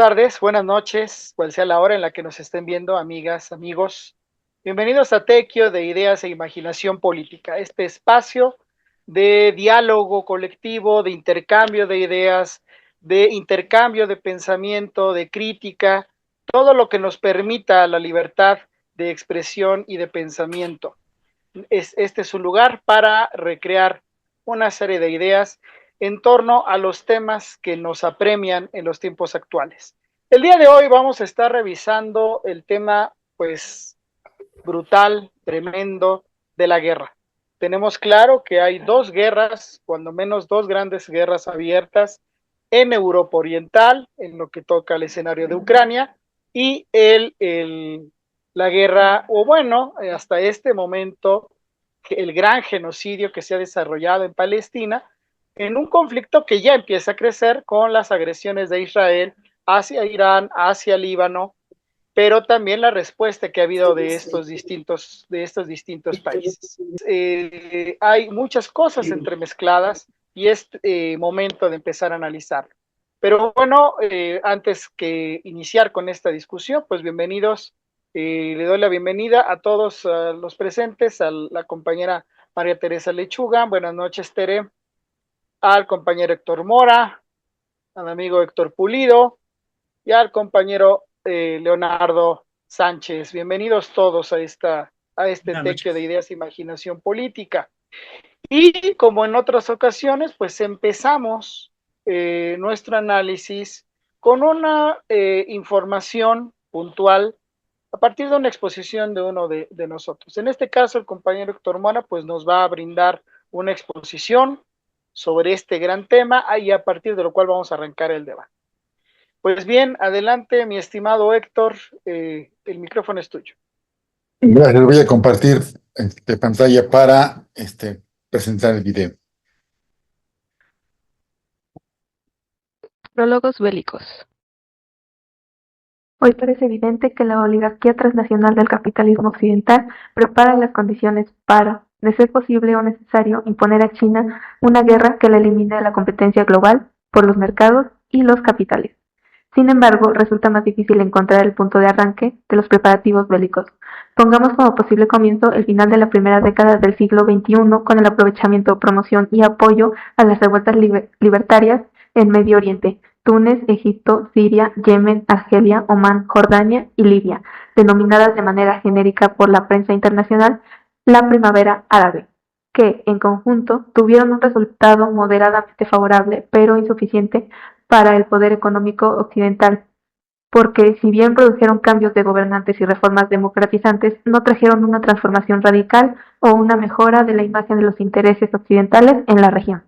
tardes, buenas noches, cual sea la hora en la que nos estén viendo, amigas, amigos. Bienvenidos a Tequio de Ideas e Imaginación Política, este espacio de diálogo colectivo, de intercambio de ideas, de intercambio de pensamiento, de crítica, todo lo que nos permita la libertad de expresión y de pensamiento. Este es un lugar para recrear una serie de ideas en torno a los temas que nos apremian en los tiempos actuales. El día de hoy vamos a estar revisando el tema, pues, brutal, tremendo de la guerra. Tenemos claro que hay dos guerras, cuando menos dos grandes guerras abiertas en Europa Oriental, en lo que toca al escenario de Ucrania, y la guerra, o bueno, hasta este momento, el gran genocidio que se ha desarrollado en Palestina, en un conflicto que ya empieza a crecer con las agresiones de Israel hacia Irán, hacia Líbano, pero también la respuesta que ha habido de estos distintos países. Hay muchas cosas entremezcladas y es momento de empezar a analizar. Pero bueno, antes que iniciar con esta discusión, pues bienvenidos. Le doy la bienvenida a todos los presentes, a la compañera María Teresa Lechuga. Buenas noches, Tere. Al compañero Héctor Mora, al amigo Héctor Pulido y al compañero Leonardo Sánchez. Bienvenidos todos a este tequio de ideas e imaginación política. Y como en otras ocasiones, pues empezamos nuestro análisis con una información puntual a partir de una exposición de uno de nosotros. En este caso, el compañero Héctor Mora pues nos va a brindar una exposición sobre este gran tema y a partir de lo cual vamos a arrancar el debate. Pues bien, adelante, mi estimado Héctor, el micrófono es tuyo. Gracias, voy a compartir pantalla para presentar el video. Prólogos bélicos. Hoy parece evidente que la oligarquía transnacional del capitalismo occidental prepara las condiciones para, de ser posible o necesario, imponer a China una guerra que la elimine de la competencia global por los mercados y los capitales. Sin embargo, resulta más difícil encontrar el punto de arranque de los preparativos bélicos. Pongamos como posible comienzo el final de la primera década del siglo XXI con el aprovechamiento, promoción y apoyo a las revueltas libertarias en Medio Oriente, Túnez, Egipto, Siria, Yemen, Argelia, Omán, Jordania y Libia, denominadas de manera genérica por la prensa internacional la Primavera Árabe, que, en conjunto, tuvieron un resultado moderadamente favorable, pero insuficiente para el poder económico occidental, porque si bien produjeron cambios de gobernantes y reformas democratizantes, no trajeron una transformación radical o una mejora de la imagen de los intereses occidentales en la región.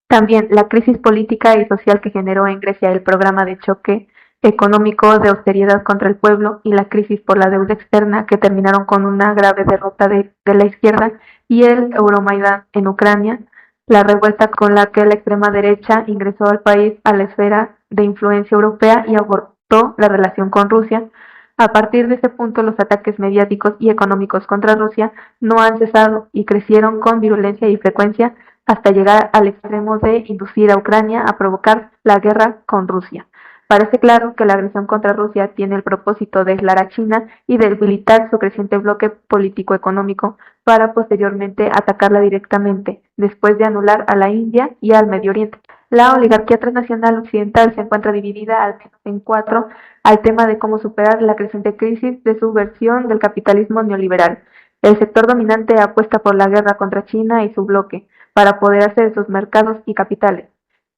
También la crisis política y social que generó en Grecia el programa de choque económico de austeridad contra el pueblo y la crisis por la deuda externa que terminaron con una grave derrota de la izquierda y el Euromaidán en Ucrania, la revuelta con la que la extrema derecha ingresó al país a la esfera de influencia europea y abortó la relación con Rusia. A partir de ese punto, los ataques mediáticos y económicos contra Rusia no han cesado y crecieron con virulencia y frecuencia hasta llegar al extremo de inducir a Ucrania a provocar la guerra con Rusia. Parece claro que la agresión contra Rusia tiene el propósito de aislar a China y debilitar su creciente bloque político-económico para posteriormente atacarla directamente, después de anular a la India y al Medio Oriente. La oligarquía transnacional occidental se encuentra dividida al menos en cuatro al tema de cómo superar la creciente crisis de su versión del capitalismo neoliberal. El sector dominante apuesta por la guerra contra China y su bloque, para apoderarse de sus mercados y capitales.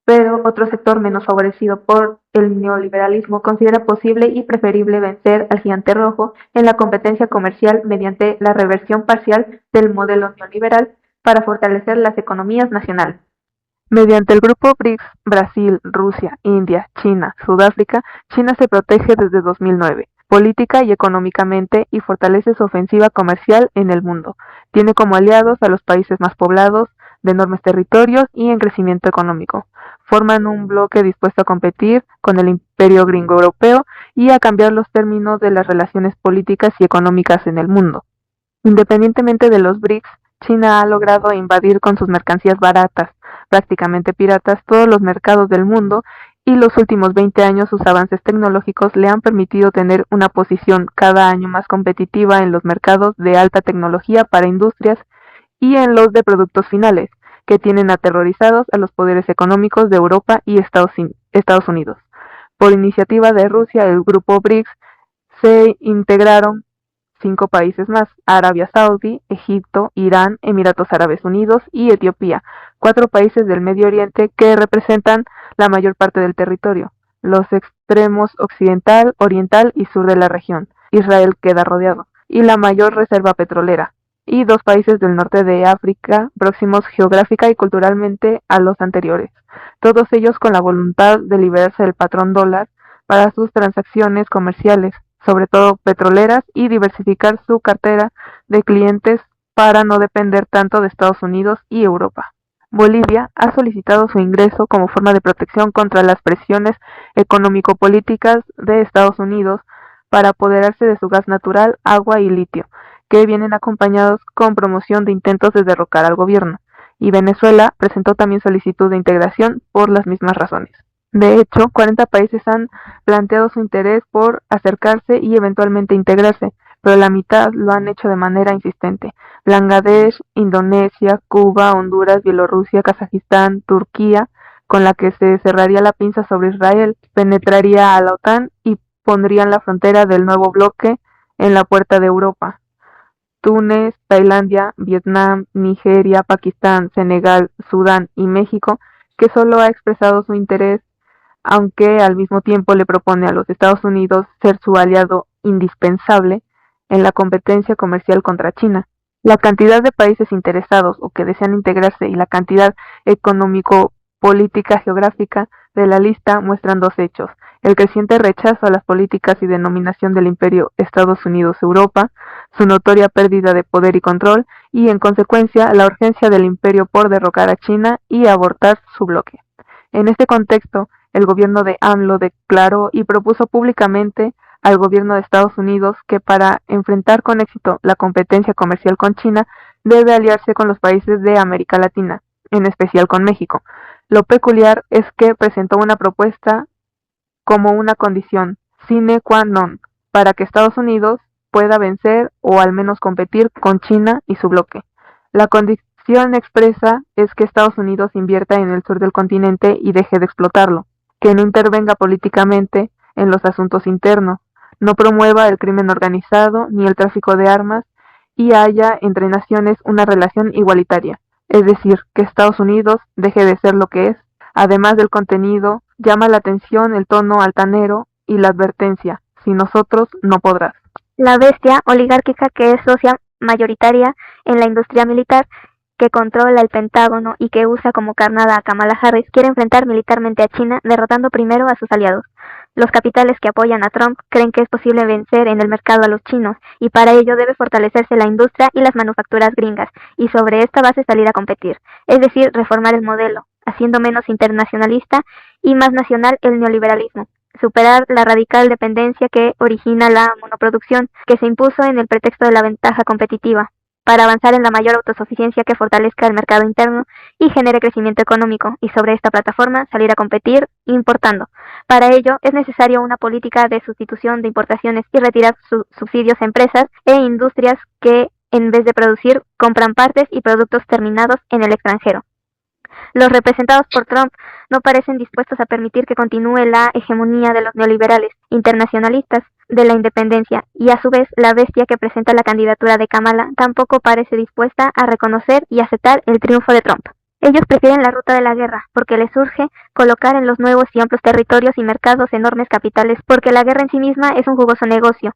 Pero otro sector menos favorecido por el neoliberalismo considera posible y preferible vencer al gigante rojo en la competencia comercial mediante la reversión parcial del modelo neoliberal para fortalecer las economías nacionales. Mediante el grupo BRICS, Brasil, Rusia, India, China, Sudáfrica, China se protege desde 2009, política y económicamente, y fortalece su ofensiva comercial en el mundo. Tiene como aliados a los países más poblados, de enormes territorios y en crecimiento económico. Forman un bloque dispuesto a competir con el imperio gringo europeo y a cambiar los términos de las relaciones políticas y económicas en el mundo. Independientemente de los BRICS, China ha logrado invadir con sus mercancías baratas, prácticamente piratas, todos los mercados del mundo y los últimos 20 años sus avances tecnológicos le han permitido tener una posición cada año más competitiva en los mercados de alta tecnología para industrias y en los de productos finales, que tienen aterrorizados a los poderes económicos de Europa y Estados Unidos. Por iniciativa de Rusia, el grupo BRICS se integraron 5 países más: Arabia Saudí, Egipto, Irán, Emiratos Árabes Unidos y Etiopía, 4 países del Medio Oriente que representan la mayor parte del territorio, los extremos occidental, oriental y sur de la región. Israel queda rodeado, y la mayor reserva petrolera, y 2 países del norte de África, próximos geográfica y culturalmente a los anteriores, todos ellos con la voluntad de liberarse del patrón dólar para sus transacciones comerciales, sobre todo petroleras, y diversificar su cartera de clientes para no depender tanto de Estados Unidos y Europa. Bolivia ha solicitado su ingreso como forma de protección contra las presiones económico-políticas de Estados Unidos para apoderarse de su gas natural, agua y litio, que vienen acompañados con promoción de intentos de derrocar al gobierno, y Venezuela presentó también solicitud de integración por las mismas razones. De hecho, 40 países han planteado su interés por acercarse y eventualmente integrarse, pero la mitad lo han hecho de manera insistente: Bangladesh, Indonesia, Cuba, Honduras, Bielorrusia, Kazajistán, Turquía, con la que se cerraría la pinza sobre Israel, penetraría a la OTAN y pondrían la frontera del nuevo bloque en la puerta de Europa. Túnez, Tailandia, Vietnam, Nigeria, Pakistán, Senegal, Sudán y México, que solo ha expresado su interés, aunque al mismo tiempo le propone a los Estados Unidos ser su aliado indispensable en la competencia comercial contra China. La cantidad de países interesados o que desean integrarse y la cantidad económico-política geográfica de la lista muestran 2 hechos: el creciente rechazo a las políticas y denominación del imperio Estados Unidos-Europa, su notoria pérdida de poder y control, y en consecuencia la urgencia del imperio por derrocar a China y abortar su bloque. En este contexto, el gobierno de AMLO declaró y propuso públicamente al gobierno de Estados Unidos que para enfrentar con éxito la competencia comercial con China debe aliarse con los países de América Latina, en especial con México. Lo peculiar es que presentó una propuesta como una condición sine qua non para que Estados Unidos pueda vencer o al menos competir con China y su bloque. La condición expresa es que Estados Unidos invierta en el sur del continente y deje de explotarlo, que no intervenga políticamente en los asuntos internos, no promueva el crimen organizado ni el tráfico de armas, y haya entre naciones una relación igualitaria, es decir, que Estados Unidos deje de ser lo que es. Además del contenido, llama la atención el tono altanero y la advertencia: si nosotros, no podrás. La bestia oligárquica, que es socia mayoritaria en la industria militar, que controla el Pentágono y que usa como carnada a Kamala Harris, quiere enfrentar militarmente a China, derrotando primero a sus aliados. Los capitales que apoyan a Trump creen que es posible vencer en el mercado a los chinos, y para ello debe fortalecerse la industria y las manufacturas gringas, y sobre esta base salir a competir, es decir, reformar el modelo, haciendo menos internacionalista y más nacional el neoliberalismo, superar la radical dependencia que origina la monoproducción, que se impuso en el pretexto de la ventaja competitiva, para avanzar en la mayor autosuficiencia que fortalezca el mercado interno y genere crecimiento económico, y sobre esta plataforma salir a competir importando. Para ello es necesario una política de sustitución de importaciones y retirar subsidios a empresas e industrias que, en vez de producir, compran partes y productos terminados en el extranjero. Los representados por Trump no parecen dispuestos a permitir que continúe la hegemonía de los neoliberales internacionalistas de la independencia, y a su vez la bestia que presenta la candidatura de Kamala tampoco parece dispuesta a reconocer y aceptar el triunfo de Trump. Ellos prefieren la ruta de la guerra, porque les urge colocar en los nuevos y amplios territorios y mercados enormes capitales, porque la guerra en sí misma es un jugoso negocio.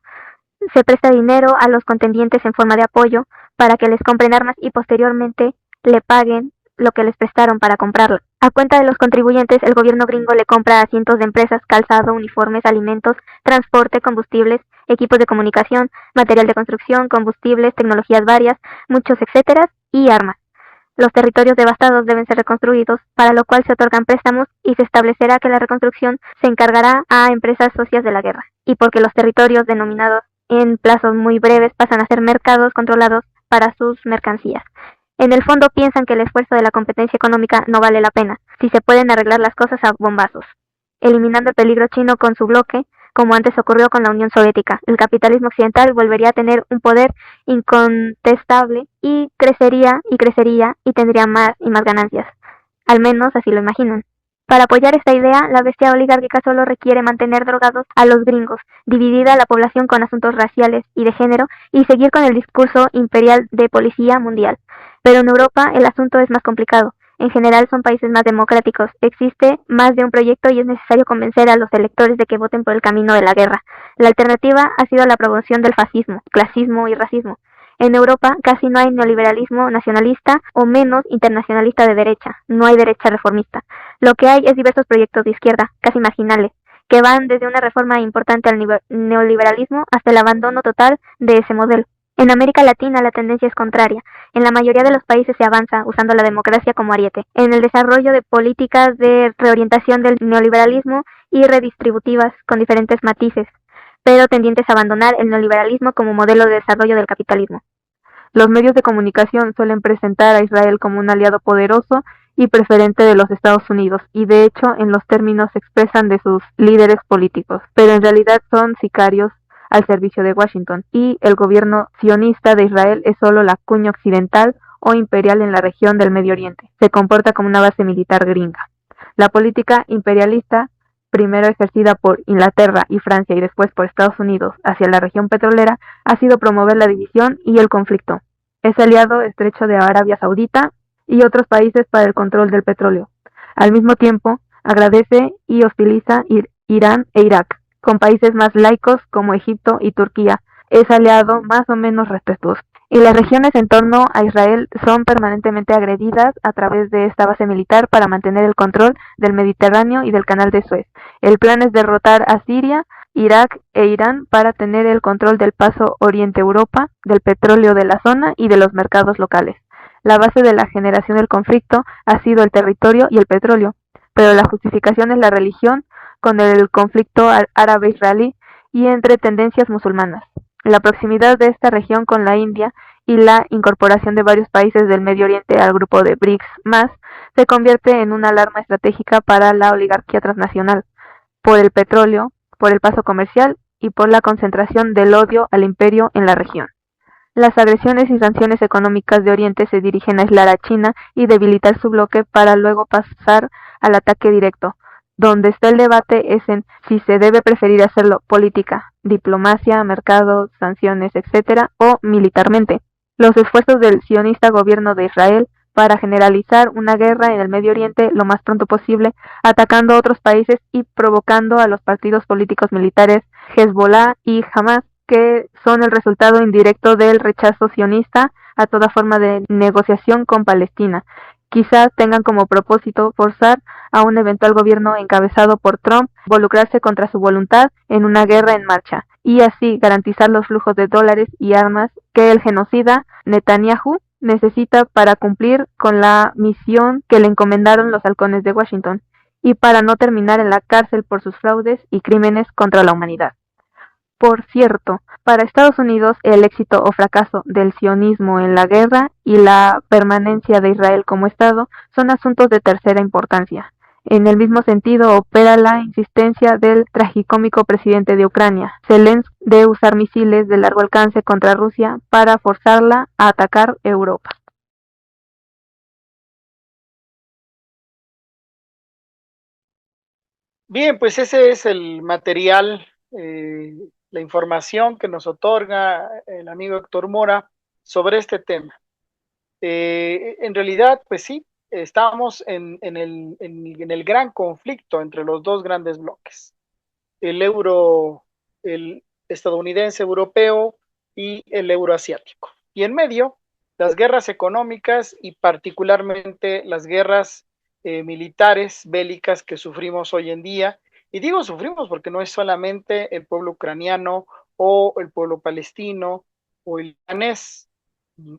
Se presta dinero a los contendientes en forma de apoyo para que les compren armas y posteriormente le paguen lo que les prestaron para comprarla. A cuenta de los contribuyentes, el gobierno gringo le compra a cientos de empresas calzado, uniformes, alimentos, transporte, combustibles, equipos de comunicación, material de construcción, combustibles, tecnologías varias, muchos etcétera, y armas. Los territorios devastados deben ser reconstruidos, para lo cual se otorgan préstamos y se establecerá que la reconstrucción se encargará a empresas socias de la guerra, y porque los territorios denominados en plazos muy breves pasan a ser mercados controlados para sus mercancías. En el fondo piensan que el esfuerzo de la competencia económica no vale la pena, si se pueden arreglar las cosas a bombazos. eliminando el peligro chino con su bloque, como antes ocurrió con la Unión Soviética. El capitalismo occidental volvería a tener un poder incontestable y crecería y tendría más y más ganancias. Al menos así lo imaginan. Para apoyar esta idea, la bestia oligárquica solo requiere mantener drogados a los gringos, dividida la población con asuntos raciales y de género, y seguir con el discurso imperial de policía mundial. Pero en Europa el asunto es más complicado. En general son países más democráticos, existe más de un proyecto y es necesario convencer a los electores de que voten por el camino de la guerra. La alternativa ha sido la promoción del fascismo, clasismo y racismo. En Europa casi no hay neoliberalismo nacionalista o menos internacionalista de derecha, no hay derecha reformista. Lo que hay es diversos proyectos de izquierda, casi marginales, que van desde una reforma importante al neoliberalismo hasta el abandono total de ese modelo. En América Latina la tendencia es contraria. En la mayoría de los países se avanza usando la democracia como ariete, en el desarrollo de políticas de reorientación del neoliberalismo y redistributivas con diferentes matices, pero tendientes a abandonar el neoliberalismo como modelo de desarrollo del capitalismo. Los medios de comunicación suelen presentar a Israel como un aliado poderoso y preferente de los Estados Unidos, y de hecho en los términos se expresan de sus líderes políticos, pero en realidad son sicarios al servicio de Washington, y el gobierno sionista de Israel es solo la cuña occidental o imperial en la región del Medio Oriente. Se comporta como una base militar gringa. La política imperialista, primero ejercida por Inglaterra y Francia y después por Estados Unidos hacia la región petrolera, ha sido promover la división y el conflicto. Es aliado estrecho de Arabia Saudita y otros países para el control del petróleo. Al mismo tiempo, agradece y hostiliza Irán e Irak, con países más laicos como Egipto y Turquía. Es aliado más o menos respetuoso. Y las regiones en torno a Israel son permanentemente agredidas a través de esta base militar para mantener el control del Mediterráneo y del Canal de Suez. El plan es derrotar a Siria, Irak e Irán para tener el control del paso Oriente-Europa, del petróleo de la zona y de los mercados locales. La base de la generación del conflicto ha sido el territorio y el petróleo, pero la justificación es la religión con el conflicto árabe-israelí y entre tendencias musulmanas. La proximidad de esta región con la India y la incorporación de varios países del Medio Oriente al grupo de BRICS más se convierte en una alarma estratégica para la oligarquía transnacional, por el petróleo, por el paso comercial y por la concentración del odio al imperio en la región. Las agresiones y sanciones económicas de Oriente se dirigen a aislar a China y debilitar su bloque para luego pasar al ataque directo. Donde está el debate es en si se debe preferir hacerlo política, diplomacia, mercado, sanciones, etc., o militarmente. Los esfuerzos del sionista gobierno de Israel para generalizar una guerra en el Medio Oriente lo más pronto posible, atacando a otros países y provocando a los partidos políticos militares Hezbollah y Hamas, que son el resultado indirecto del rechazo sionista a toda forma de negociación con Palestina. Quizás tengan como propósito forzar a un eventual gobierno encabezado por Trump involucrarse contra su voluntad en una guerra en marcha y así garantizar los flujos de dólares y armas que el genocida Netanyahu necesita para cumplir con la misión que le encomendaron los halcones de Washington y para no terminar en la cárcel por sus fraudes y crímenes contra la humanidad. Por cierto, para Estados Unidos el éxito o fracaso del sionismo en la guerra y la permanencia de Israel como Estado son asuntos de tercera importancia. En el mismo sentido opera la insistencia del tragicómico presidente de Ucrania, Zelensky, de usar misiles de largo alcance contra Rusia para forzarla a atacar Europa. Bien, pues ese es el material, la información que nos otorga el amigo Héctor Mora sobre este tema. En realidad, pues sí, estamos en el gran conflicto entre los dos grandes bloques, el estadounidense europeo y el euroasiático. Y en medio, las guerras económicas y particularmente las guerras militares, bélicas que sufrimos hoy en día. Y digo sufrimos porque no es solamente el pueblo ucraniano o el pueblo palestino o el libanés,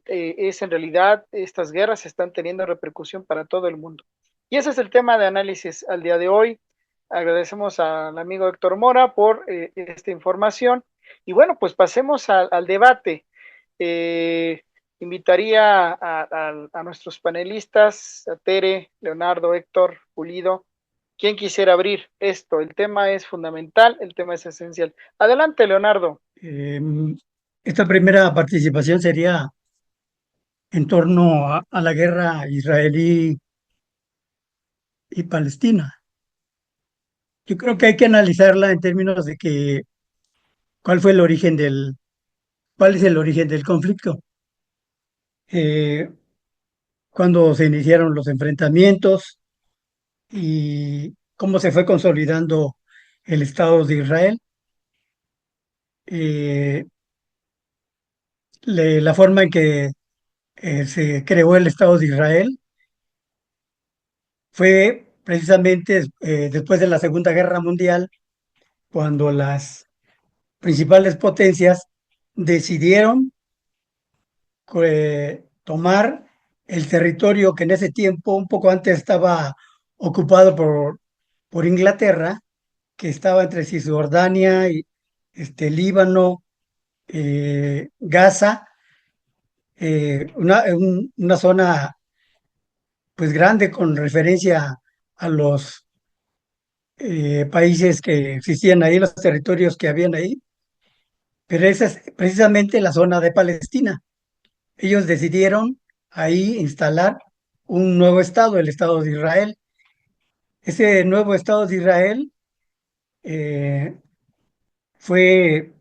es en realidad estas guerras están teniendo repercusión para todo el mundo. Y ese es el tema de análisis al día de hoy. Agradecemos al amigo Héctor Mora por esta información. Y bueno, pues pasemos al debate. Invitaría a nuestros panelistas, a Tere, Leonardo, Héctor, Pulido, ¿Quién quisiera abrir esto? El tema es fundamental, el tema es esencial. Adelante, Leonardo. Esta primera participación sería en torno a la guerra israelí y Palestina. Yo creo que hay que analizarla en términos de que cuál fue el origen cuál es el origen del conflicto. Eh, Cuando se iniciaron los enfrentamientos y cómo se fue consolidando el Estado de Israel. Eh, la forma en que se creó el Estado de Israel fue precisamente después de la Segunda Guerra Mundial, cuando las principales potencias decidieron tomar el territorio que en ese tiempo, un poco antes, estaba ocupado por Inglaterra, que estaba entre Cisjordania y Líbano, Gaza, una zona pues grande con referencia a los países que existían ahí, los territorios que habían ahí, pero esa es precisamente la zona de Palestina. Ellos decidieron ahí instalar un nuevo estado, el Estado de Israel. Ese nuevo Estado de Israel eh, fue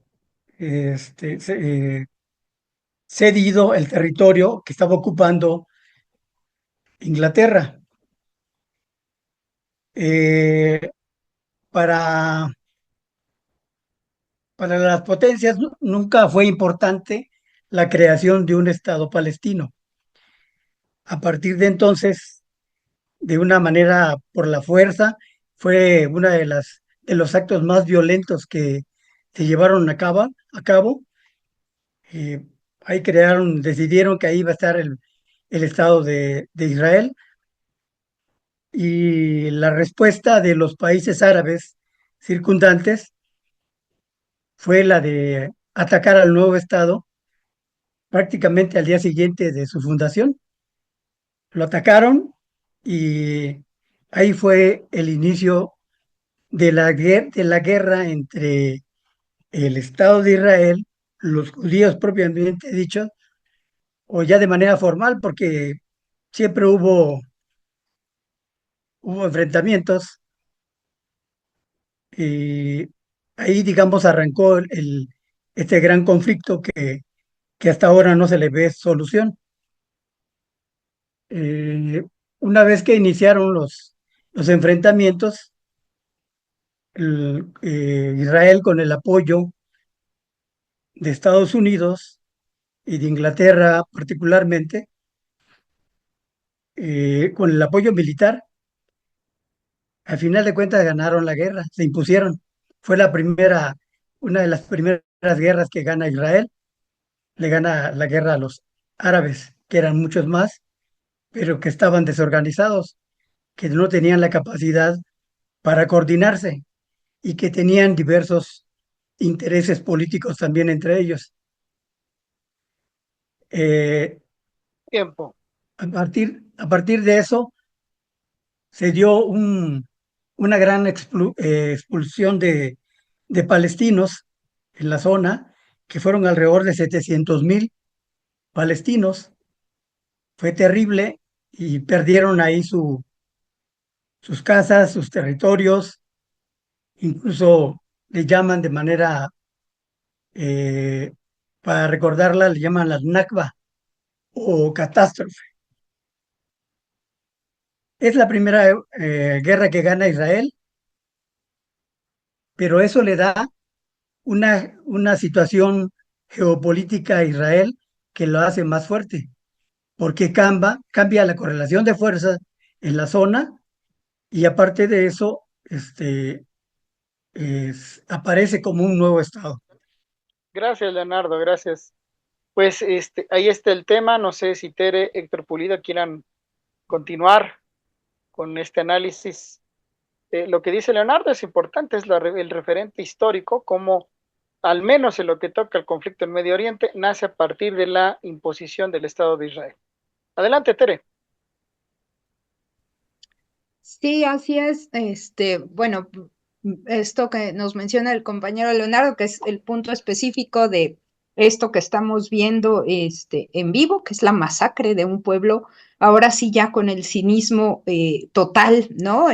cedido el territorio que estaba ocupando Inglaterra. Eh, para, para las potencias nunca fue importante la creación de un Estado palestino. A partir de entonces, de una manera por la fuerza, fue una de los actos más violentos que se llevaron a cabo. Eh, Ahí decidieron que ahí iba a estar el Estado de Israel, y la respuesta de los países árabes circundantes fue la de atacar al nuevo Estado prácticamente al día siguiente de su fundación. Lo atacaron y ahí fue el inicio de la guerra entre el Estado de Israel, los judíos propiamente dichos, o ya de manera formal, porque siempre hubo enfrentamientos, y ahí, digamos, arrancó este gran conflicto que hasta ahora no se le ve solución. Eh, una vez que iniciaron los enfrentamientos, Israel, con el apoyo de Estados Unidos y de Inglaterra particularmente, con el apoyo militar, al final de cuentas ganaron la guerra, se impusieron. Fue una de las primeras guerras que gana Israel. Le gana la guerra a los árabes, que eran muchos más, pero que estaban desorganizados, que no tenían la capacidad para coordinarse y que tenían diversos intereses políticos también entre ellos. Eh, Tiempo. a partir de eso se dio una gran expulsión de palestinos en la zona, que fueron alrededor de 700,000 palestinos. Fue terrible y perdieron ahí sus casas, sus territorios, incluso le llaman de manera, eh, para recordarla, le llaman la Nakba o catástrofe. Es la primera guerra que gana Israel, pero eso le da una situación geopolítica a Israel que lo hace más fuerte, porque cambia la correlación de fuerzas en la zona, y aparte de eso, aparece como un nuevo estado. Gracias, Leonardo, gracias. Pues ahí está el tema. No sé si Tere, Héctor Pulido quieran continuar con este análisis. Lo que dice Leonardo es importante, es el referente histórico, como al menos en lo que toca el conflicto en Medio Oriente, nace a partir de la imposición del Estado de Israel. Adelante, Tere. Sí, así es. Bueno, esto que nos menciona el compañero Leonardo, que es el punto específico de esto que estamos viendo en vivo, que es la masacre de un pueblo, ahora sí ya con el cinismo total, ¿no?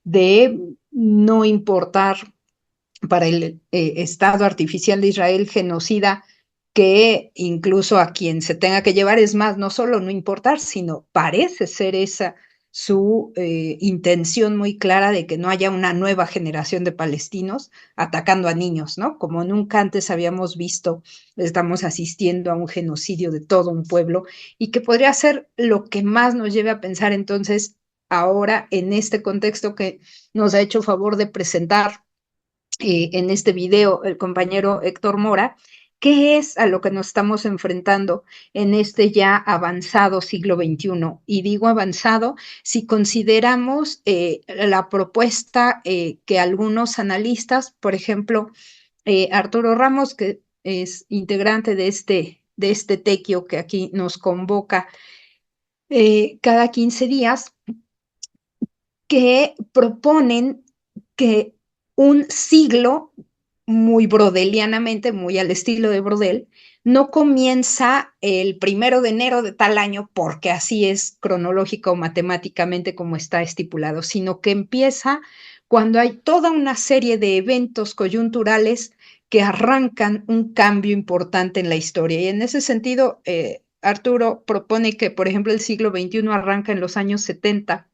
De no importar para el Estado artificial de Israel genocida, que incluso a quien se tenga que llevar, es más, no solo no importar, sino parece ser esa su intención muy clara de que no haya una nueva generación de palestinos atacando a niños, ¿no? Como nunca antes habíamos visto, estamos asistiendo a un genocidio de todo un pueblo y que podría ser lo que más nos lleve a pensar entonces ahora en este contexto que nos ha hecho favor de presentar en este video el compañero Héctor Mora, qué es a lo que nos estamos enfrentando en este ya avanzado siglo XXI. Y digo avanzado si consideramos la propuesta que algunos analistas, por ejemplo, Arturo Ramos, que es integrante de este tequio que aquí nos convoca cada 15 días, que proponen que un siglo, muy brodelianamente, muy al estilo de Brodel, no comienza el 1 de enero de tal año, porque así es cronológico o matemáticamente como está estipulado, sino que empieza cuando hay toda una serie de eventos coyunturales que arrancan un cambio importante en la historia. Y en ese sentido, Arturo propone que, por ejemplo, el siglo XXI arranca en los años 70,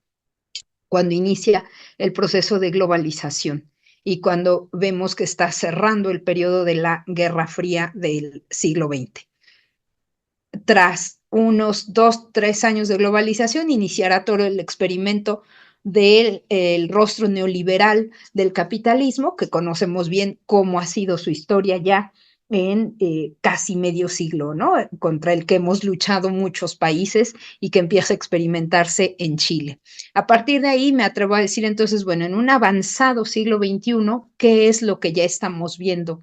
cuando inicia el proceso de globalización y cuando vemos que está cerrando el periodo de la Guerra Fría del siglo XX. Tras unos 2, 3 años de globalización, iniciará todo el experimento del rostro neoliberal del capitalismo, que conocemos bien cómo ha sido su historia ya en casi medio siglo, ¿no? Contra el que hemos luchado muchos países y que empieza a experimentarse en Chile. A partir de ahí me atrevo a decir entonces, bueno, en un avanzado siglo XXI, ¿qué es lo que ya estamos viendo?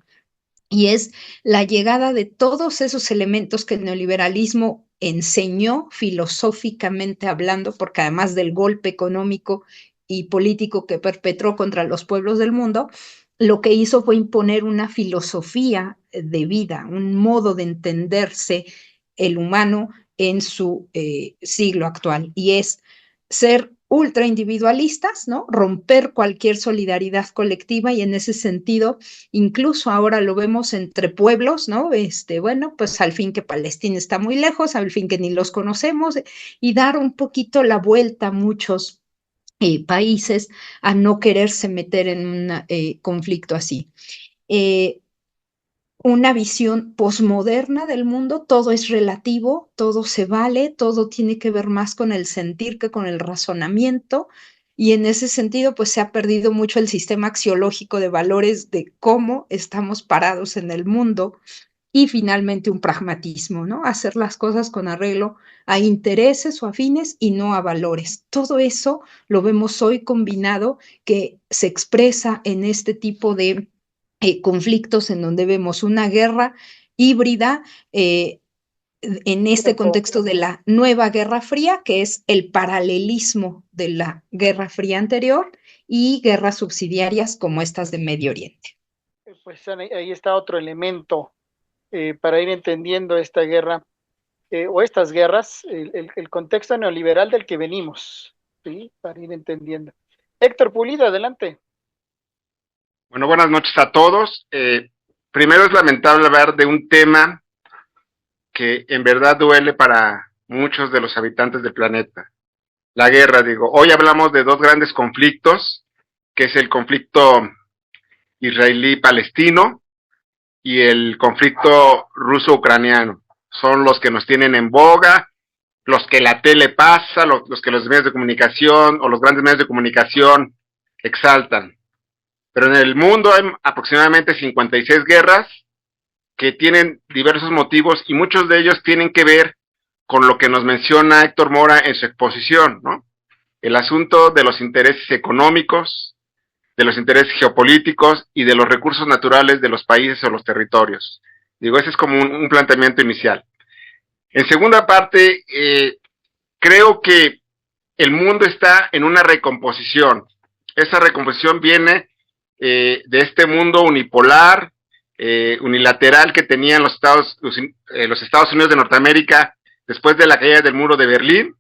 Y es la llegada de todos esos elementos que el neoliberalismo enseñó filosóficamente hablando, porque además del golpe económico y político que perpetró contra los pueblos del mundo, lo que hizo fue imponer una filosofía de vida, un modo de entenderse el humano en su siglo actual, y es ser ultra individualistas, ¿no? Romper cualquier solidaridad colectiva, y en ese sentido incluso ahora lo vemos entre pueblos, ¿no? Bueno, pues al fin que Palestina está muy lejos, al fin que ni los conocemos, y dar un poquito la vuelta a muchos países a no quererse meter en un conflicto así. Una visión posmoderna del mundo, todo es relativo, todo se vale, todo tiene que ver más con el sentir que con el razonamiento, y en ese sentido pues se ha perdido mucho el sistema axiológico de valores de cómo estamos parados en el mundo, y finalmente un pragmatismo, ¿no? Hacer las cosas con arreglo a intereses o afines y no a valores. Todo eso lo vemos hoy combinado, que se expresa en este tipo de conflictos en donde vemos una guerra híbrida en este contexto de la nueva Guerra Fría, que es el paralelismo de la Guerra Fría anterior y guerras subsidiarias como estas de Medio Oriente. Pues ahí está otro elemento para ir entendiendo esta guerra o estas guerras, el contexto neoliberal del que venimos, ¿sí? Para ir entendiendo. Héctor Pulido, adelante. Bueno, buenas noches a todos. Primero, es lamentable hablar de un tema que en verdad duele para muchos de los habitantes del planeta. La guerra, digo. Hoy hablamos de dos grandes conflictos, que es el conflicto israelí-palestino y el conflicto ruso-ucraniano. Son los que nos tienen en boga, los que la tele pasa, los que los medios de comunicación o los grandes medios de comunicación exaltan. Pero en el mundo hay aproximadamente 56 guerras que tienen diversos motivos, y muchos de ellos tienen que ver con lo que nos menciona Héctor Mora en su exposición, ¿no? El asunto de los intereses económicos, de los intereses geopolíticos y de los recursos naturales de los países o los territorios. Digo, ese es como un planteamiento inicial. En segunda parte, creo que el mundo está en una recomposición. Esa recomposición viene de este mundo unipolar, unilateral que tenían los Estados Unidos de Norteamérica después de la caída del muro de Berlín,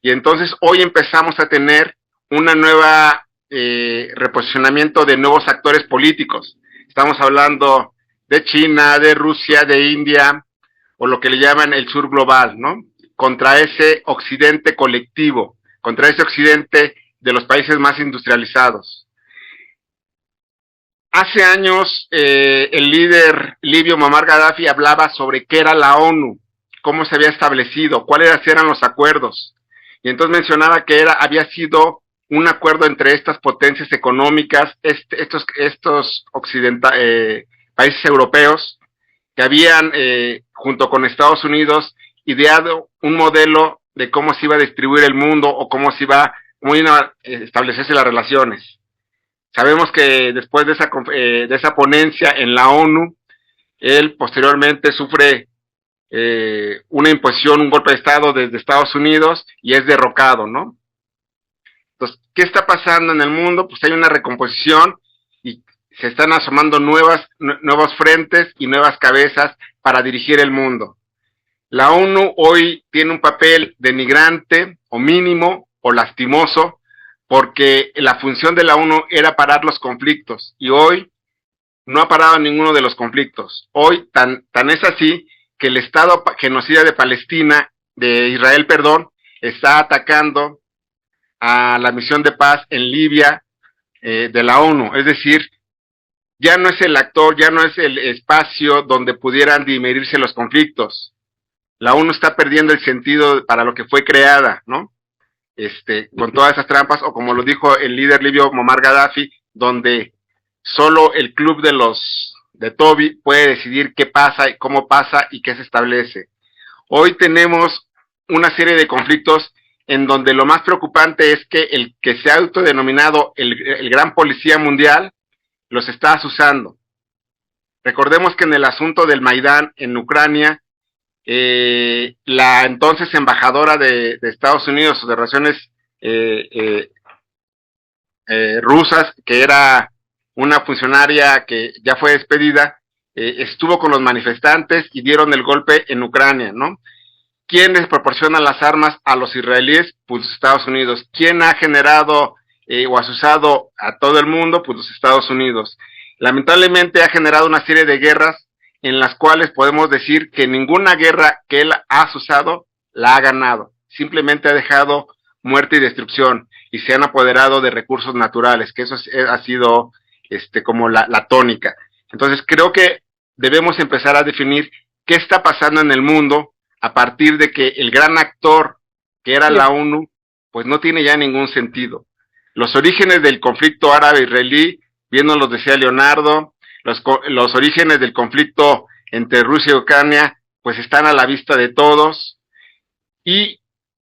y entonces hoy empezamos a tener una nueva reposicionamiento de nuevos actores políticos. Estamos hablando de China, de Rusia, de India, o lo que le llaman el sur global, ¿no? Contra ese occidente colectivo, contra ese occidente de los países más industrializados. Hace años el líder libio Muammar Gaddafi hablaba sobre qué era la ONU, cómo se había establecido, cuáles eran los acuerdos. Y entonces mencionaba que había sido un acuerdo entre estas potencias económicas, estos países europeos, que habían, junto con Estados Unidos, ideado un modelo de cómo se iba a distribuir el mundo o cómo iban a establecerse las relaciones. Sabemos que después de esa ponencia en la ONU, él posteriormente sufre una imposición, un golpe de Estado desde Estados Unidos y es derrocado, ¿no? Entonces, ¿qué está pasando en el mundo? Pues hay una recomposición y se están asomando nuevos frentes y nuevas cabezas para dirigir el mundo. La ONU hoy tiene un papel denigrante o mínimo o lastimoso porque la función de la ONU era parar los conflictos y hoy no ha parado ninguno de los conflictos. Hoy tan es así que el Estado genocida de Palestina, de Israel, perdón, está atacando a la misión de paz en Libia de la ONU. Es decir, ya no es el actor, ya no es el espacio donde pudieran dirimirse los conflictos. La ONU está perdiendo el sentido para lo que fue creada, ¿no? Con todas esas trampas, o como lo dijo el líder libio Muammar Gaddafi, donde solo el club de Toby puede decidir qué pasa, cómo pasa y qué se establece. Hoy tenemos una serie de conflictos en donde lo más preocupante es que el que se ha autodenominado el gran policía mundial los está asusando. Recordemos que en el asunto del Maidán en Ucrania, la entonces embajadora de Estados Unidos de Relaciones rusas, que era una funcionaria que ya fue despedida, estuvo con los manifestantes y dieron el golpe en Ucrania, ¿no? ¿Quién les proporciona las armas a los israelíes? Pues Estados Unidos. ¿Quién ha generado o asusado a todo el mundo? Pues los Estados Unidos. Lamentablemente ha generado una serie de guerras en las cuales podemos decir que ninguna guerra que él ha asusado la ha ganado. Simplemente ha dejado muerte y destrucción y se han apoderado de recursos naturales, que eso ha sido como la tónica. Entonces creo que debemos empezar a definir qué está pasando en el mundo a partir de que el gran actor que era la ONU, pues no tiene ya ningún sentido. Los orígenes del conflicto árabe-israelí, bien nos los decía Leonardo, los orígenes del conflicto entre Rusia y Ucrania, pues están a la vista de todos, y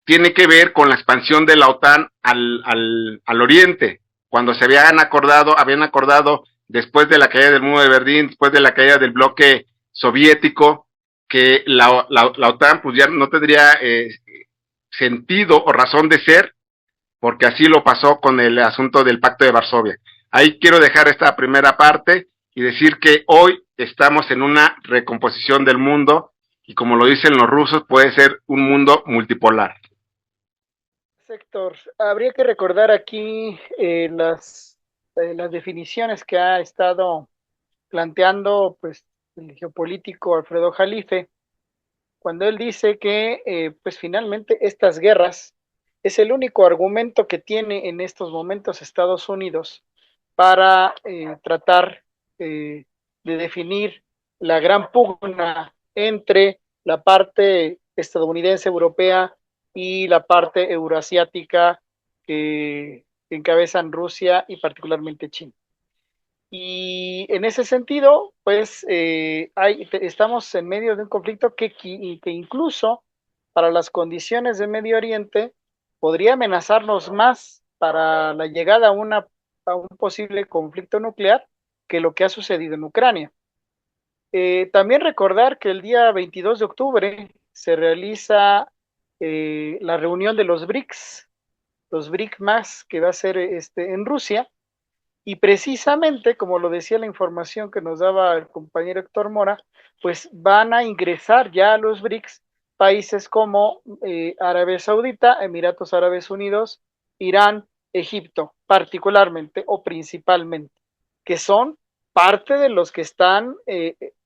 tiene que ver con la expansión de la OTAN al oriente, cuando se habían acordado después de la caída del muro de Berlín, después de la caída del bloque soviético, que la OTAN pues ya no tendría sentido o razón de ser, porque así lo pasó con el asunto del Pacto de Varsovia. Ahí quiero dejar esta primera parte y decir que hoy estamos en una recomposición del mundo y, como lo dicen los rusos, puede ser un mundo multipolar. Héctor, habría que recordar aquí las definiciones que ha estado planteando pues el geopolítico Alfredo Jalife, cuando él dice que pues finalmente estas guerras es el único argumento que tiene en estos momentos Estados Unidos para tratar de definir la gran pugna entre la parte estadounidense, europea, y la parte euroasiática que encabezan Rusia y particularmente China. Y en ese sentido, pues estamos en medio de un conflicto que incluso para las condiciones de Medio Oriente podría amenazarnos más para la llegada a un posible conflicto nuclear que lo que ha sucedido en Ucrania. También recordar que el día 22 de octubre se realiza la reunión de los BRICS, los BRIC más, que va a ser en Rusia, y precisamente, como lo decía la información que nos daba el compañero Héctor Mora, pues van a ingresar ya a los BRICS países como Arabia Saudita, Emiratos Árabes Unidos, Irán, Egipto, particularmente o principalmente, que son parte de los que están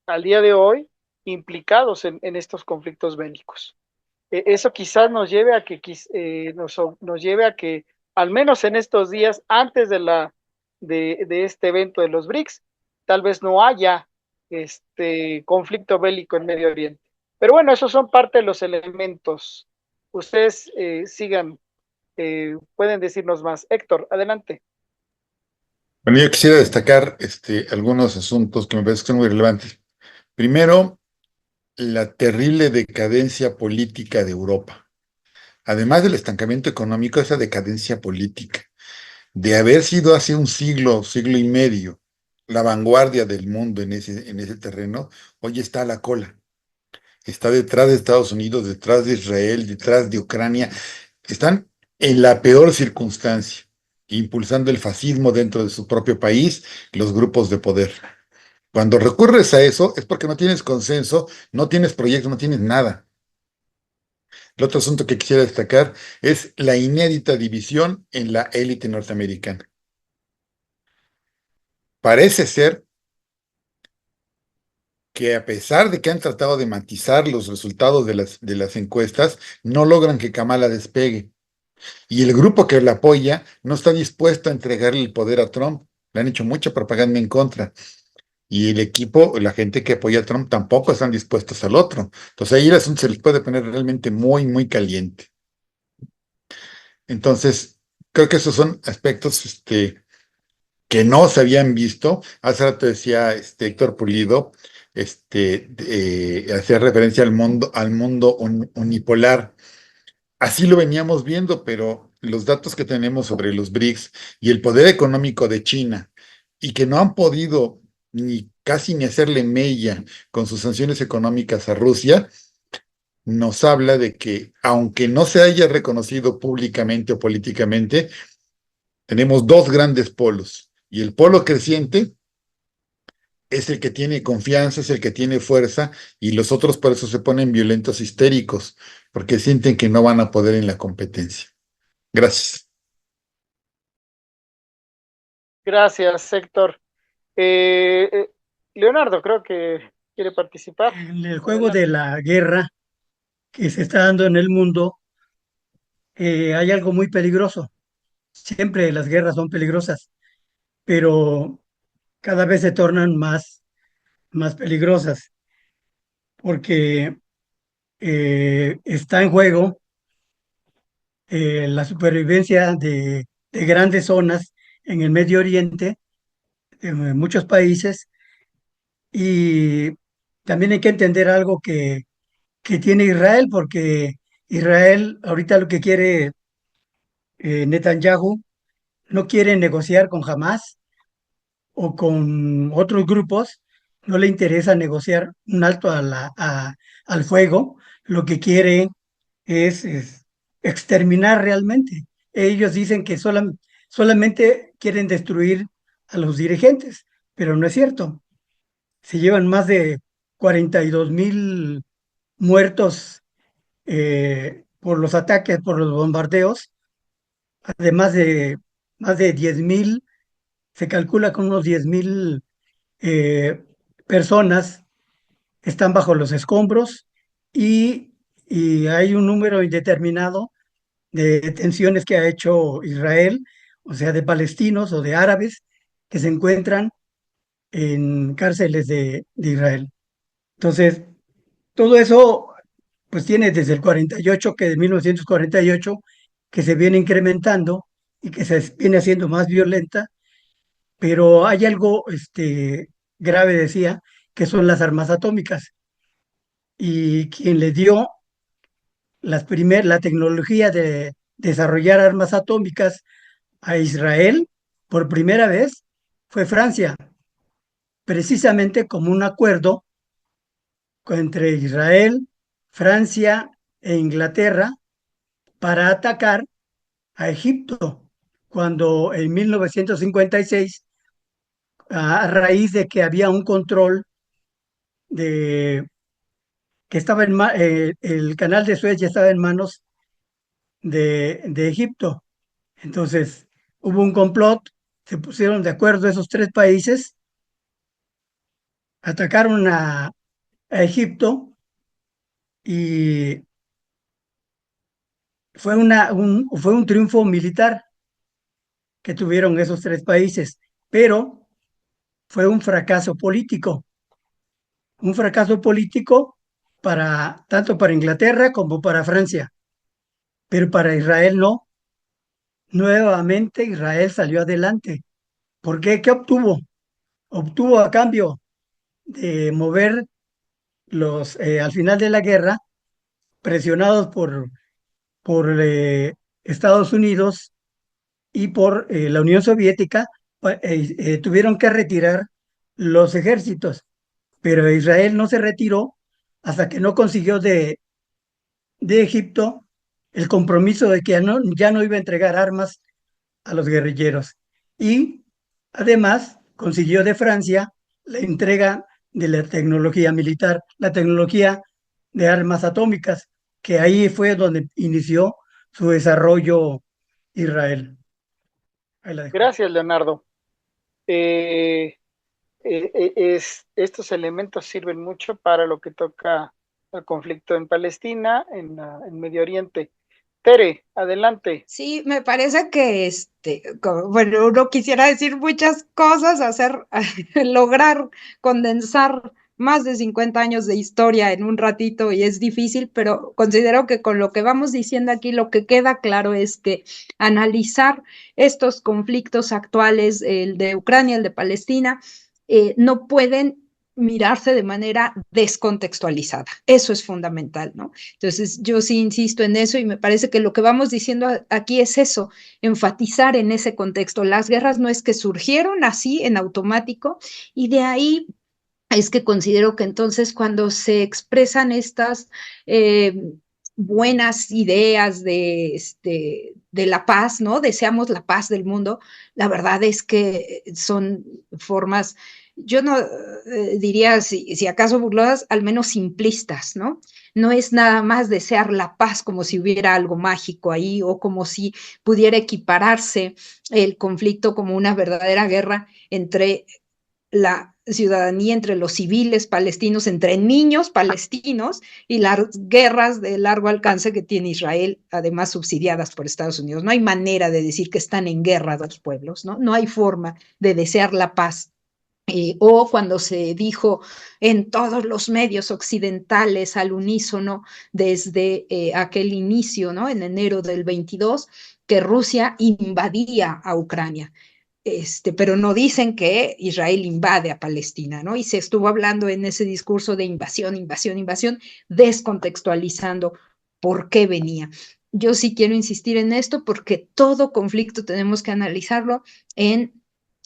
al día de hoy implicados en estos conflictos bélicos. Eso quizás nos lleve a que nos lleve a que al menos en estos días antes de este evento de los BRICS, tal vez no haya conflicto bélico en Medio Oriente. Pero bueno, esos son parte de los elementos. Ustedes sigan, pueden decirnos más. Héctor, adelante. Bueno, yo quisiera destacar algunos asuntos que me parece que son muy relevantes. Primero, la terrible decadencia política de Europa. Además del estancamiento económico, esa decadencia política, de haber sido hace un siglo, siglo y medio, la vanguardia del mundo en ese terreno, hoy está a la cola. Está detrás de Estados Unidos, detrás de Israel, detrás de Ucrania. Están en la peor circunstancia, impulsando el fascismo dentro de su propio país, los grupos de poder. Cuando recurres a eso es porque no tienes consenso, no tienes proyecto, no tienes nada. El otro asunto que quisiera destacar es la inédita división en la élite norteamericana. Parece ser que a pesar de que han tratado de matizar los resultados de las encuestas, no logran que Kamala despegue. Y el grupo que la apoya no está dispuesto a entregarle el poder a Trump. Le han hecho mucha propaganda en contra. Y el equipo, la gente que apoya a Trump, tampoco están dispuestos al otro. Entonces ahí el asunto se les puede poner realmente muy, muy caliente. Entonces, creo que esos son aspectos que no se habían visto. Hace rato decía Héctor Pulido, hacía referencia al mundo unipolar. Así lo veníamos viendo, pero los datos que tenemos sobre los BRICS y el poder económico de China, y que no han podido ni casi ni hacerle mella con sus sanciones económicas a Rusia, nos habla de que, aunque no se haya reconocido públicamente o políticamente, tenemos dos grandes polos. Y el polo creciente es el que tiene confianza, es el que tiene fuerza, y los otros por eso se ponen violentos, histéricos, porque sienten que no van a poder en la competencia. Gracias. Gracias, Héctor. Leonardo, creo que quiere participar. En el juego de la guerra que se está dando en el mundo, hay algo muy peligroso. Siempre las guerras son peligrosas, pero cada vez se tornan más peligrosas porque está en juego la supervivencia de grandes zonas en el Medio Oriente, en muchos países, y también hay que entender algo que tiene Israel, porque Israel ahorita lo que quiere Netanyahu, no quiere negociar con Hamas o con otros grupos, no le interesa negociar un alto al fuego, lo que quiere es exterminar realmente. Ellos dicen que solamente quieren destruir a los dirigentes, pero no es cierto. Se llevan más de 42,000 muertos por los ataques, por los bombardeos, además de más de 10,000, se calcula con unos 10,000 personas están bajo los escombros y hay un número indeterminado de detenciones que ha hecho Israel, o sea, de palestinos o de árabes que se encuentran en cárceles de Israel. Entonces, todo eso pues tiene desde el 48, que de 1948, que se viene incrementando y que se viene haciendo más violenta, pero hay algo grave, decía, que son las armas atómicas. Y quien le dio la tecnología de desarrollar armas atómicas a Israel por primera vez fue Francia, precisamente como un acuerdo entre Israel, Francia e Inglaterra para atacar a Egipto, cuando en 1956, a raíz de que había un control de que estaba el canal de Suez ya estaba en manos de Egipto. Entonces hubo un complot, se pusieron de acuerdo esos tres países, atacaron a Egipto y fue un triunfo militar que tuvieron esos tres países, pero fue un fracaso político para tanto para Inglaterra como para Francia, pero para Israel no. Nuevamente Israel salió adelante. ¿Por qué? ¿Qué obtuvo? Obtuvo a cambio de mover al final de la guerra, presionados por Estados Unidos y por la Unión Soviética, tuvieron que retirar los ejércitos, pero Israel no se retiró hasta que no consiguió de Egipto el compromiso de que ya no iba a entregar armas a los guerrilleros. Y además consiguió de Francia la entrega de la tecnología militar, la tecnología de armas atómicas, que ahí fue donde inició su desarrollo Israel. Ahí la dejo. Gracias, Leonardo. Estos elementos sirven mucho para lo que toca al conflicto en Palestina, en Medio Oriente. Tere, adelante. Sí, me parece que bueno, uno quisiera decir muchas cosas, lograr condensar más de 50 años de historia en un ratito y es difícil, pero considero que con lo que vamos diciendo aquí, lo que queda claro es que analizar estos conflictos actuales, el de Ucrania, el de Palestina, no pueden mirarse de manera descontextualizada. Eso es fundamental, ¿no? Entonces, yo sí insisto en eso y me parece que lo que vamos diciendo aquí es eso, enfatizar en ese contexto. Las guerras no es que surgieron así en automático y de ahí es que considero que entonces cuando se expresan estas buenas ideas de la paz, ¿no? Deseamos la paz del mundo, la verdad es que son formas, yo no diría si acaso burladas, al menos simplistas, ¿no? No es nada más desear la paz como si hubiera algo mágico ahí o como si pudiera equipararse el conflicto como una verdadera guerra entre la ciudadanía, entre los civiles palestinos, entre niños palestinos y las guerras de largo alcance que tiene Israel, además subsidiadas por Estados Unidos. No hay manera de decir que están en guerra dos pueblos, ¿no? No hay forma de desear la paz. O cuando se dijo en todos los medios occidentales al unísono desde aquel inicio, ¿no? En enero del 22, que Rusia invadía a Ucrania. Pero no dicen que Israel invade a Palestina, ¿no? Y se estuvo hablando en ese discurso de invasión, invasión, invasión, descontextualizando por qué venía. Yo sí quiero insistir en esto porque todo conflicto tenemos que analizarlo en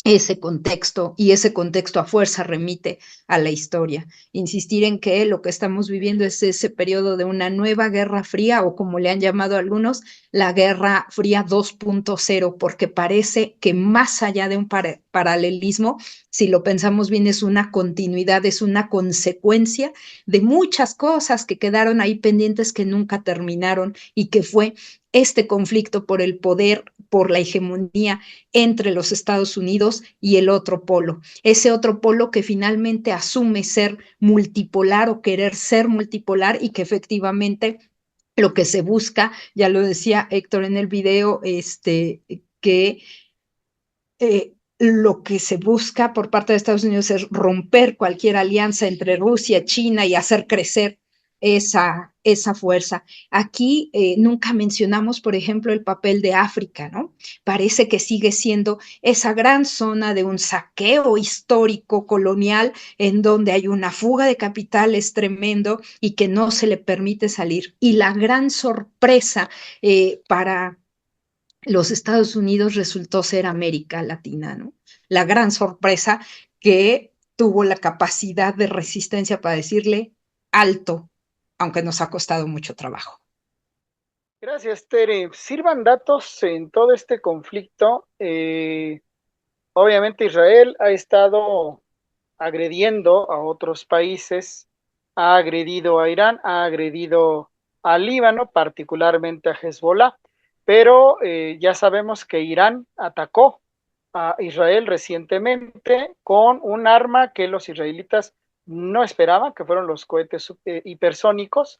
ese contexto y ese contexto a fuerza remite a la historia. Insistir en que lo que estamos viviendo es ese periodo de una nueva guerra fría o como le han llamado algunos, la guerra fría 2.0, porque parece que más allá de un paralelismo, si lo pensamos bien, es una continuidad, es una consecuencia de muchas cosas que quedaron ahí pendientes que nunca terminaron y que fue este conflicto por el poder, por la hegemonía entre los Estados Unidos y el otro polo. Ese otro polo que finalmente asume ser multipolar o querer ser multipolar y que efectivamente lo que se busca, ya lo decía Héctor en el video, que lo que se busca por parte de Estados Unidos es romper cualquier alianza entre Rusia, China y hacer crecer esa fuerza. Aquí nunca mencionamos, por ejemplo, el papel de África, ¿no? Parece que sigue siendo esa gran zona de un saqueo histórico colonial en donde hay una fuga de capitales tremendo y que no se le permite salir. Y la gran sorpresa para los Estados Unidos resultó ser América Latina, ¿no? La gran sorpresa que tuvo la capacidad de resistencia para decirle alto, aunque nos ha costado mucho trabajo. Gracias, Tere. Sirvan datos en todo este conflicto. Obviamente Israel ha estado agrediendo a otros países, ha agredido a Irán, ha agredido a Líbano, particularmente a Hezbollah, pero ya sabemos que Irán atacó a Israel recientemente con un arma que los israelitas no esperaban, que fueron los cohetes hipersónicos,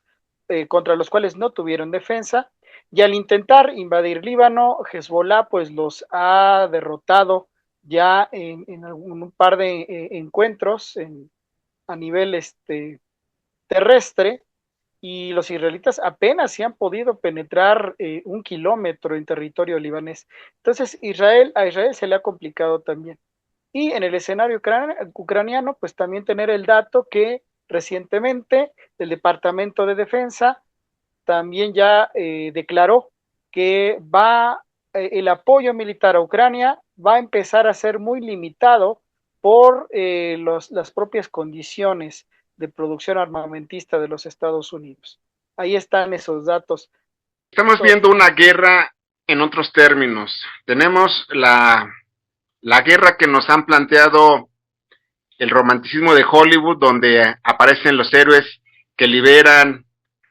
contra los cuales no tuvieron defensa, y al intentar invadir Líbano, Hezbollah pues los ha derrotado ya en un par de encuentros a nivel terrestre, y los israelitas apenas se han podido penetrar 1 kilómetro en territorio libanés. Entonces, a Israel se le ha complicado también. Y en el escenario ucraniano, pues también tener el dato que recientemente el Departamento de Defensa también ya declaró que el apoyo militar a Ucrania va a empezar a ser muy limitado por las propias condiciones de producción armamentista de los Estados Unidos. Ahí están esos datos. Estamos viendo una guerra en otros términos. Tenemos la guerra que nos han planteado el romanticismo de Hollywood, donde aparecen los héroes que liberan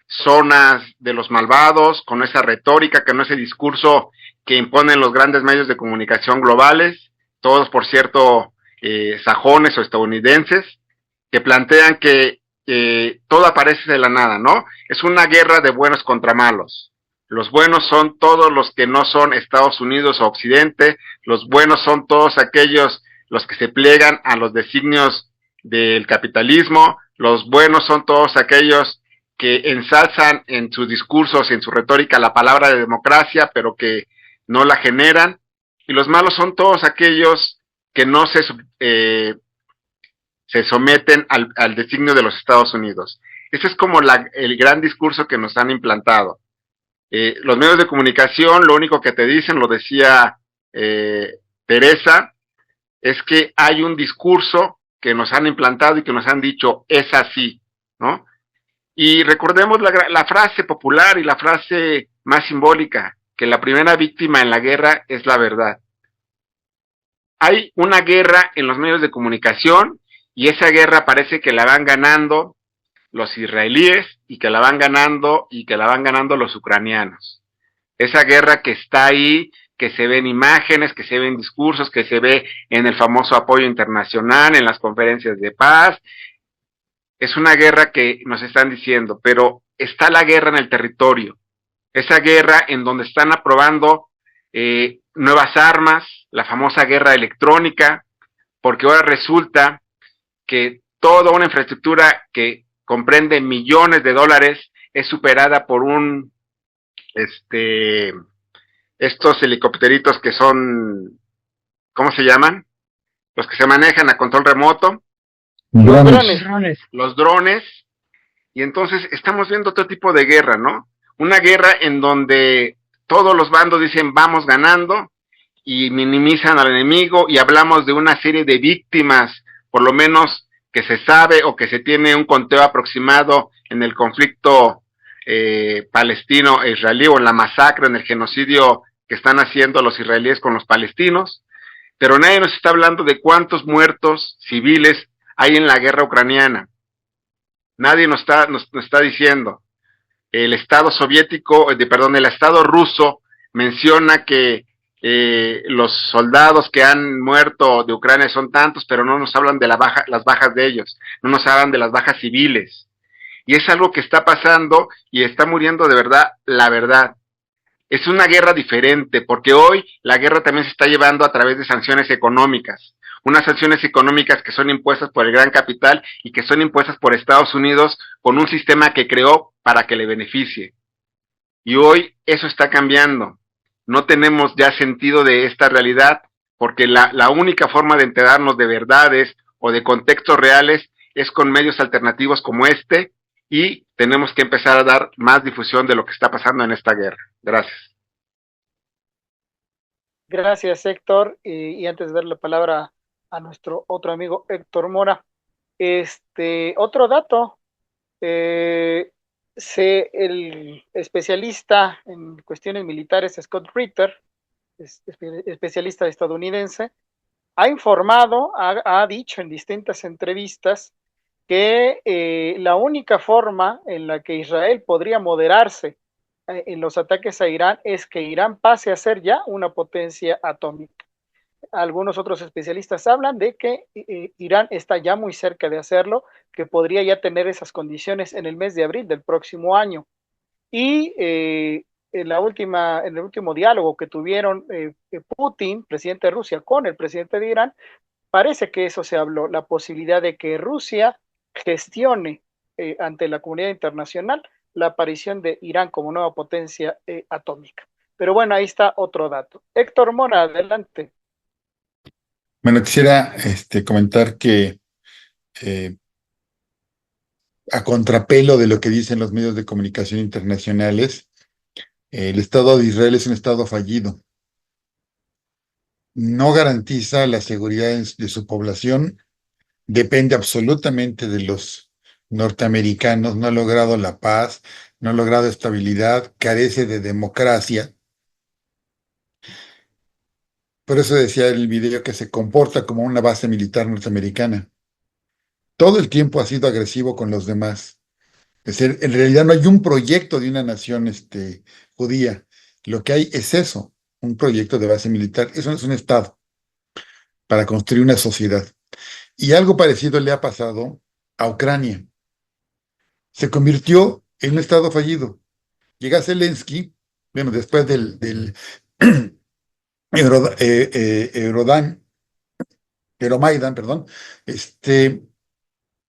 zonas de los malvados, con esa retórica, con ese discurso que imponen los grandes medios de comunicación globales, todos por cierto sajones o estadounidenses, que plantean que todo aparece de la nada, ¿no? Es una guerra de buenos contra malos. Los buenos son todos los que no son Estados Unidos o Occidente, los buenos son todos aquellos los que se pliegan a los designios del capitalismo, los buenos son todos aquellos que ensalzan en sus discursos y en su retórica la palabra de democracia, pero que no la generan, y los malos son todos aquellos que no se someten al designio de los Estados Unidos. Ese es como el gran discurso que nos han implantado. Los medios de comunicación lo único que te dicen, lo decía Teresa, es que hay un discurso que nos han implantado y que nos han dicho, es así, ¿no? Y recordemos la frase popular y la frase más simbólica, que la primera víctima en la guerra es la verdad. Hay una guerra en los medios de comunicación y esa guerra parece que la van ganando los israelíes y que la van ganando los ucranianos. Esa guerra que está ahí, que se ven imágenes, que se ven discursos, que se ve en el famoso apoyo internacional, en las conferencias de paz. Es una guerra que nos están diciendo, pero está la guerra en el territorio. Esa guerra en donde están aprobando nuevas armas, la famosa guerra electrónica, porque ahora resulta que toda una infraestructura que comprende millones de dólares es superada por estos helicópteritos que son, ¿cómo se llaman? Los que se manejan a control remoto. Los drones. Y entonces estamos viendo otro tipo de guerra, ¿no? Una guerra en donde todos los bandos dicen vamos ganando y minimizan al enemigo y hablamos de una serie de víctimas, por lo menos que se sabe o que se tiene un conteo aproximado en el conflicto palestino-israelí o en la masacre, en el genocidio que están haciendo los israelíes con los palestinos, pero nadie nos está hablando de cuántos muertos civiles hay en la guerra ucraniana. Nadie nos está diciendo. El Estado el Estado ruso menciona que los soldados que han muerto de Ucrania son tantos, pero no nos hablan de las bajas de ellos, no nos hablan de las bajas civiles. Y es algo que está pasando y está muriendo de verdad la verdad. Es una guerra diferente, porque hoy la guerra también se está llevando a través de sanciones económicas. Unas sanciones económicas que son impuestas por el gran capital y que son impuestas por Estados Unidos con un sistema que creó para que le beneficie. Y hoy eso está cambiando. No tenemos ya sentido de esta realidad, porque la única forma de enterarnos de verdades o de contextos reales es con medios alternativos como este, y tenemos que empezar a dar más difusión de lo que está pasando en esta guerra. Gracias. Gracias, Héctor. Y antes de dar la palabra a nuestro otro amigo Héctor Mora, otro dato, El especialista en cuestiones militares, Scott Ritter, especialista estadounidense, ha informado, ha dicho en distintas entrevistas que la única forma en la que Israel podría moderarse en los ataques a Irán es que Irán pase a ser ya una potencia atómica. Algunos otros especialistas hablan de que Irán está ya muy cerca de hacerlo, que podría ya tener esas condiciones en el mes de abril del próximo año. Y en el último diálogo que tuvieron Putin, presidente de Rusia, con el presidente de Irán, parece que eso se habló, la posibilidad de que Rusia gestione ante la comunidad internacional la aparición de Irán como nueva potencia atómica. Pero bueno, ahí está otro dato. Héctor Mora, adelante. Bueno, quisiera comentar que eh, a contrapelo de lo que dicen los medios de comunicación internacionales, el Estado de Israel es un Estado fallido. No garantiza la seguridad de su población, depende absolutamente de los norteamericanos, no ha logrado la paz, no ha logrado estabilidad, carece de democracia. Por eso decía el video que se comporta como una base militar norteamericana. Todo el tiempo ha sido agresivo con los demás. Es decir, en realidad no hay un proyecto de una nación judía. Lo que hay es eso, un proyecto de base militar. Eso no es un Estado para construir una sociedad. Y algo parecido le ha pasado a Ucrania. Se convirtió en un Estado fallido. Llega Zelensky, bueno, después del Eurodan, Euromaidan, perdón,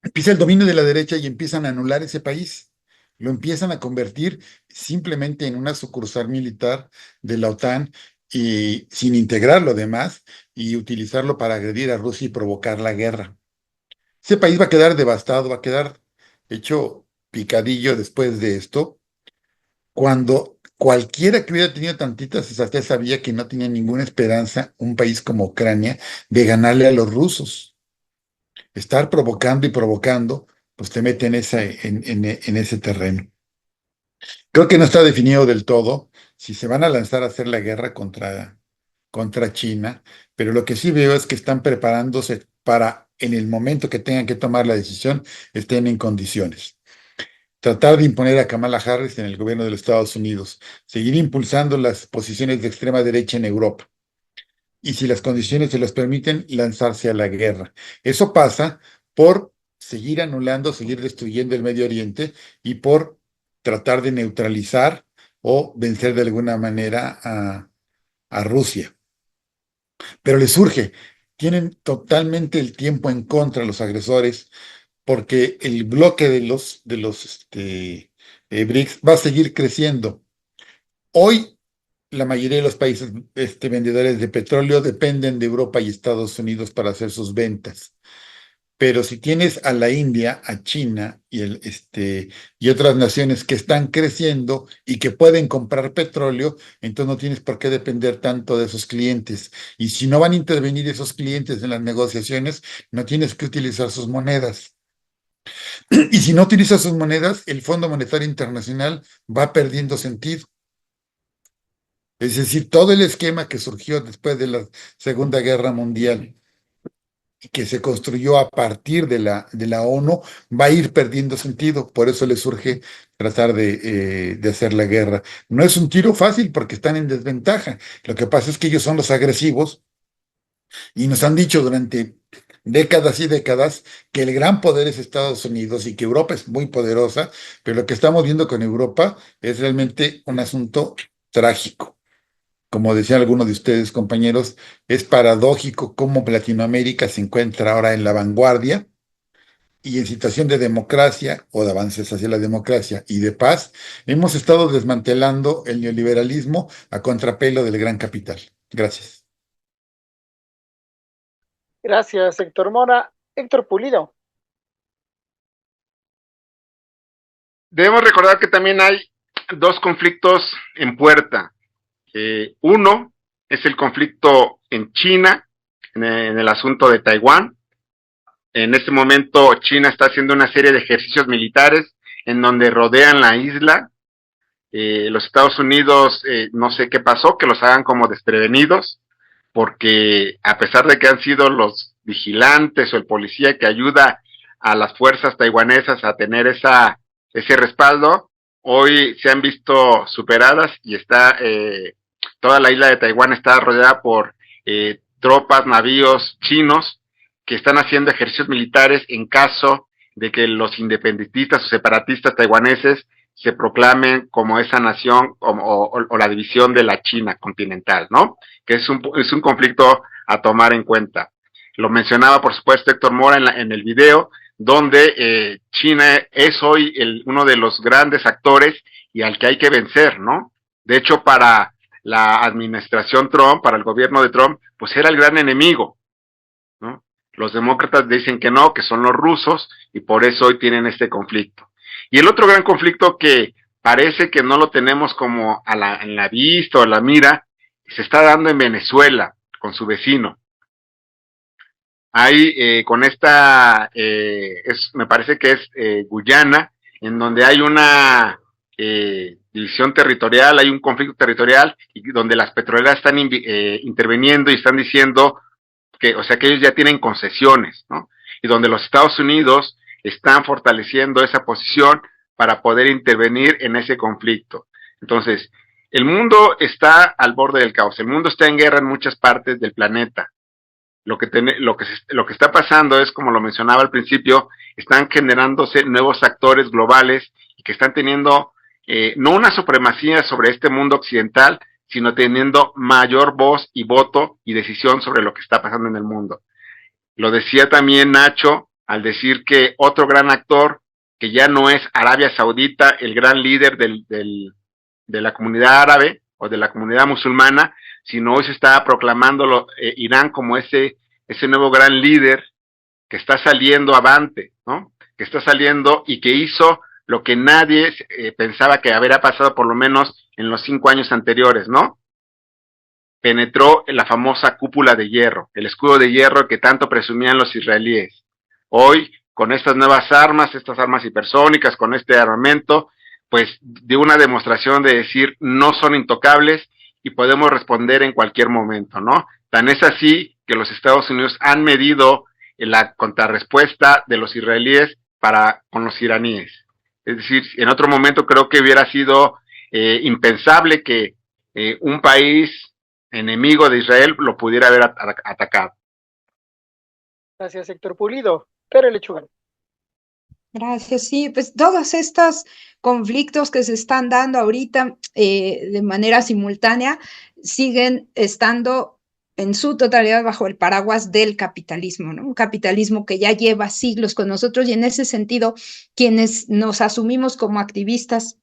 empieza el dominio de la derecha y empiezan a anular ese país. Lo empiezan a convertir simplemente en una sucursal militar de la OTAN y sin integrar lo demás y utilizarlo para agredir a Rusia y provocar la guerra. Ese país va a quedar devastado, va a quedar hecho picadillo después de esto, cuando cualquiera que hubiera tenido tantita sensatez sabía que no tenía ninguna esperanza un país como Ucrania de ganarle a los rusos. Estar provocando y provocando, pues te mete en ese terreno. Creo que no está definido del todo si se van a lanzar a hacer la guerra contra China, pero lo que sí veo es que están preparándose para, en el momento que tengan que tomar la decisión, estén en condiciones. Tratar de imponer a Kamala Harris en el gobierno de los Estados Unidos, seguir impulsando las posiciones de extrema derecha en Europa y, si las condiciones se los permiten, lanzarse a la guerra. Eso pasa por seguir anulando, seguir destruyendo el Medio Oriente y por tratar de neutralizar o vencer de alguna manera a Rusia. Pero les surge, tienen totalmente el tiempo en contra los agresores, porque el bloque de los BRICS va a seguir creciendo. Hoy, la mayoría de los países vendedores de petróleo dependen de Europa y Estados Unidos para hacer sus ventas. Pero si tienes a la India, a China y otras naciones que están creciendo y que pueden comprar petróleo, entonces no tienes por qué depender tanto de esos clientes. Y si no van a intervenir esos clientes en las negociaciones, no tienes que utilizar sus monedas. Y si no utilizas sus monedas, el Fondo Monetario Internacional va perdiendo sentido. Es decir, todo el esquema que surgió después de la Segunda Guerra Mundial y que se construyó a partir de la ONU va a ir perdiendo sentido. Por eso le surge tratar de hacer la guerra. No es un tiro fácil porque están en desventaja. Lo que pasa es que ellos son los agresivos y nos han dicho durante décadas y décadas que el gran poder es Estados Unidos y que Europa es muy poderosa, pero lo que estamos viendo con Europa es realmente un asunto trágico. Como decían algunos de ustedes, compañeros, es paradójico cómo Latinoamérica se encuentra ahora en la vanguardia y en situación de democracia o de avances hacia la democracia y de paz, hemos estado desmantelando el neoliberalismo a contrapelo del gran capital. Gracias. Gracias, Héctor Mora. Héctor Pulido. Debemos recordar que también hay dos conflictos en puerta. Uno es el conflicto en China, en el asunto de Taiwán. En este momento China está haciendo una serie de ejercicios militares en donde rodean la isla. Los Estados Unidos, no sé qué pasó, que los hagan como desprevenidos, porque a pesar de que han sido los vigilantes o el policía que ayuda a las fuerzas taiwanesas a tener ese respaldo, hoy se han visto superadas y toda la isla de Taiwán está rodeada por tropas, navíos chinos que están haciendo ejercicios militares en caso de que los independentistas o separatistas taiwaneses se proclamen como esa nación o la división de la China continental, ¿no? Que es un conflicto a tomar en cuenta. Lo mencionaba, por supuesto, Héctor Mora en el video, donde China es hoy uno de los grandes actores y al que hay que vencer, ¿no? De hecho, para la administración Trump, para el gobierno de Trump, pues era el gran enemigo, ¿no? Los demócratas dicen que no, que son los rusos, y por eso hoy tienen este conflicto. Y el otro gran conflicto que parece que no lo tenemos como en la vista o en la mira, se está dando en Venezuela, con su vecino. Hay con me parece que es Guyana, en donde hay una división territorial, hay un conflicto territorial, y donde las petroleras están interviniendo y están diciendo que ellos ya tienen concesiones, ¿no? Y donde los Estados Unidos están fortaleciendo esa posición para poder intervenir en ese conflicto. Entonces, el mundo está al borde del caos, el mundo está en guerra en muchas partes del planeta. Lo que está pasando es, como lo mencionaba al principio, están generándose nuevos actores globales y que están teniendo no una supremacía sobre este mundo occidental, sino teniendo mayor voz y voto y decisión sobre lo que está pasando en el mundo. Lo decía también Nacho al decir que otro gran actor, que ya no es Arabia Saudita, el gran líder de la comunidad árabe o de la comunidad musulmana, sino hoy se está proclamando Irán como ese nuevo gran líder que está saliendo avante, ¿no? Que está saliendo y que hizo lo que nadie pensaba que habría pasado por lo menos en los 5 años anteriores, ¿no? Penetró en la famosa cúpula de hierro, el escudo de hierro que tanto presumían los israelíes. Hoy, con estas nuevas armas, estas armas hipersónicas, con este armamento, pues dio una demostración de decir no son intocables y podemos responder en cualquier momento, ¿no? Tan es así que los Estados Unidos han medido la contrarrespuesta de los israelíes con los iraníes. Es decir, en otro momento creo que hubiera sido impensable que un país enemigo de Israel lo pudiera haber atacado. Gracias, Héctor Pulido. Pero Lechuga. Gracias, sí, pues todos estos conflictos que se están dando ahorita de manera simultánea siguen estando en su totalidad bajo el paraguas del capitalismo, ¿no? Un capitalismo que ya lleva siglos con nosotros y en ese sentido, quienes nos asumimos como activistas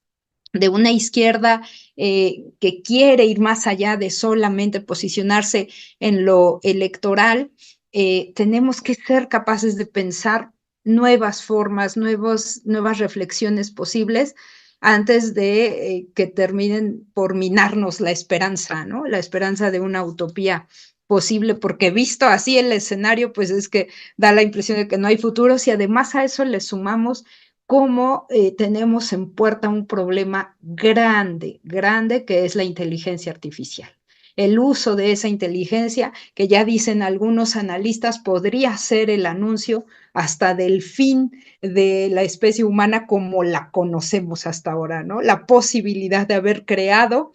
de una izquierda que quiere ir más allá de solamente posicionarse en lo electoral, tenemos que ser capaces de pensar nuevas formas, nuevas reflexiones posibles antes de que terminen por minarnos la esperanza, ¿no? La esperanza de una utopía posible, porque visto así el escenario, pues es que da la impresión de que no hay futuros y además a eso le sumamos cómo tenemos en puerta un problema grande, grande, que es la inteligencia artificial. El uso de esa inteligencia, que ya dicen algunos analistas, podría ser el anuncio hasta del fin de la especie humana como la conocemos hasta ahora, ¿no? La posibilidad de haber creado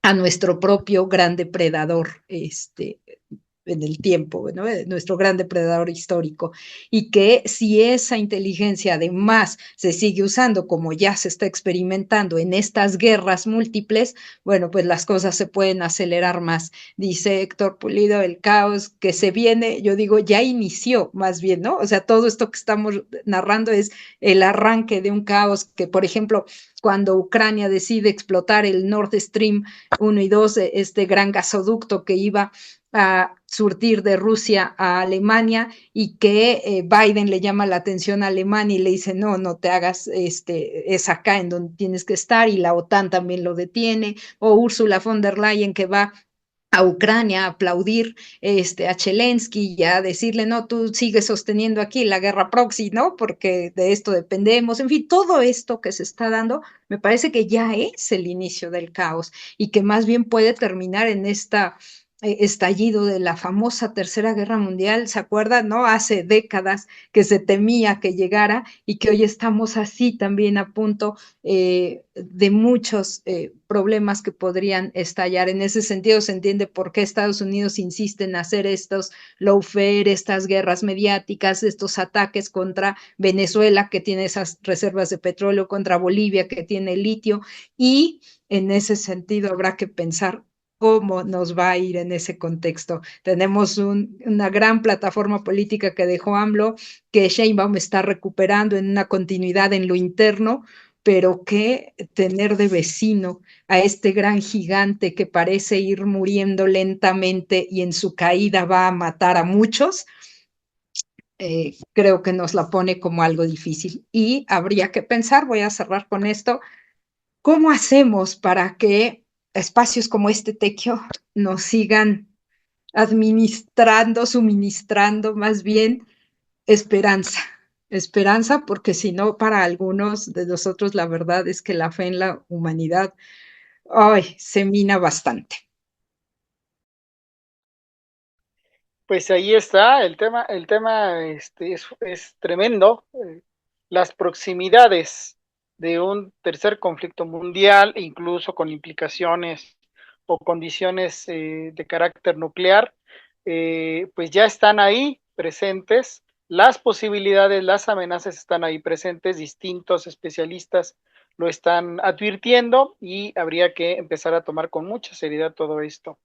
a nuestro propio gran depredador, en el tiempo, ¿no? Nuestro gran depredador histórico, y que si esa inteligencia además se sigue usando como ya se está experimentando en estas guerras múltiples, bueno, pues las cosas se pueden acelerar más. Dice Héctor Pulido, el caos que se viene, yo digo, ya inició más bien, ¿no? O sea, todo esto que estamos narrando es el arranque de un caos que, por ejemplo, cuando Ucrania decide explotar el Nord Stream 1 y 2, este gran gasoducto que iba a surtir de Rusia a Alemania y que Biden le llama la atención a Alemania y le dice, no te hagas, es acá en donde tienes que estar, y la OTAN también lo detiene, o Ursula von der Leyen que va a Ucrania, a aplaudir a Zelensky y a decirle, no, tú sigues sosteniendo aquí la guerra proxy, ¿no? Porque de esto dependemos. En fin, todo esto que se está dando me parece que ya es el inicio del caos y que más bien puede terminar en esta estallido de la famosa Tercera Guerra Mundial, ¿se acuerdan? ¿No? Hace décadas que se temía que llegara y que hoy estamos así también a punto de muchos problemas que podrían estallar. En ese sentido se entiende por qué Estados Unidos insiste en hacer estos lawfare, estas guerras mediáticas, estos ataques contra Venezuela, que tiene esas reservas de petróleo, contra Bolivia, que tiene litio, y en ese sentido habrá que pensar cómo nos va a ir en ese contexto. Tenemos una gran plataforma política que dejó AMLO, que Sheinbaum está recuperando en una continuidad en lo interno, pero que tener de vecino a este gran gigante que parece ir muriendo lentamente y en su caída va a matar a muchos, creo que nos la pone como algo difícil. Y habría que pensar, voy a cerrar con esto, ¿cómo hacemos para que espacios como este Tequio nos sigan administrando, suministrando más bien esperanza? Esperanza, porque si no, para algunos de nosotros la verdad es que la fe en la humanidad, ay, se mina bastante. Pues ahí está, el tema es tremendo. Las proximidades de un tercer conflicto mundial, incluso con implicaciones o condiciones de carácter nuclear, pues ya están ahí presentes. Las posibilidades, las amenazas están ahí presentes, distintos especialistas lo están advirtiendo y habría que empezar a tomar con mucha seriedad todo esto.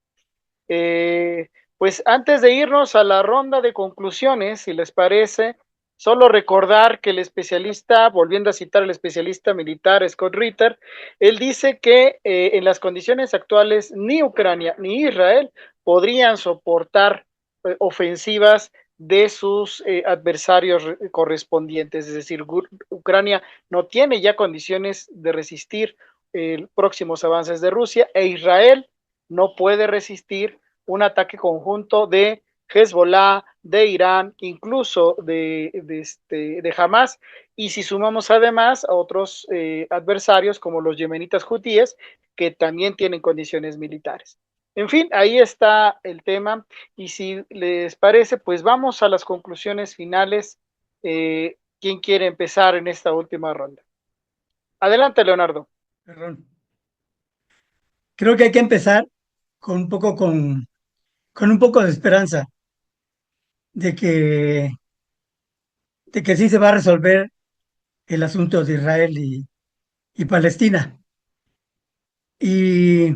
Pues antes de irnos a la ronda de conclusiones, si les parece, solo recordar que el especialista, volviendo a citar al especialista militar Scott Ritter, él dice que en las condiciones actuales ni Ucrania ni Israel podrían soportar ofensivas de sus adversarios correspondientes, es decir, Ucrania no tiene ya condiciones de resistir próximos avances de Rusia e Israel no puede resistir un ataque conjunto de Hezbollah, de Irán, incluso de Hamas, y si sumamos además a otros adversarios como los yemenitas hutíes, que también tienen condiciones militares. En fin, ahí está el tema, y si les parece, pues vamos a las conclusiones finales. ¿Quién quiere empezar en esta última ronda? Adelante, Leonardo. Perdón. Creo que hay que empezar con un poco de esperanza de que sí se va a resolver el asunto de Israel y Palestina. Y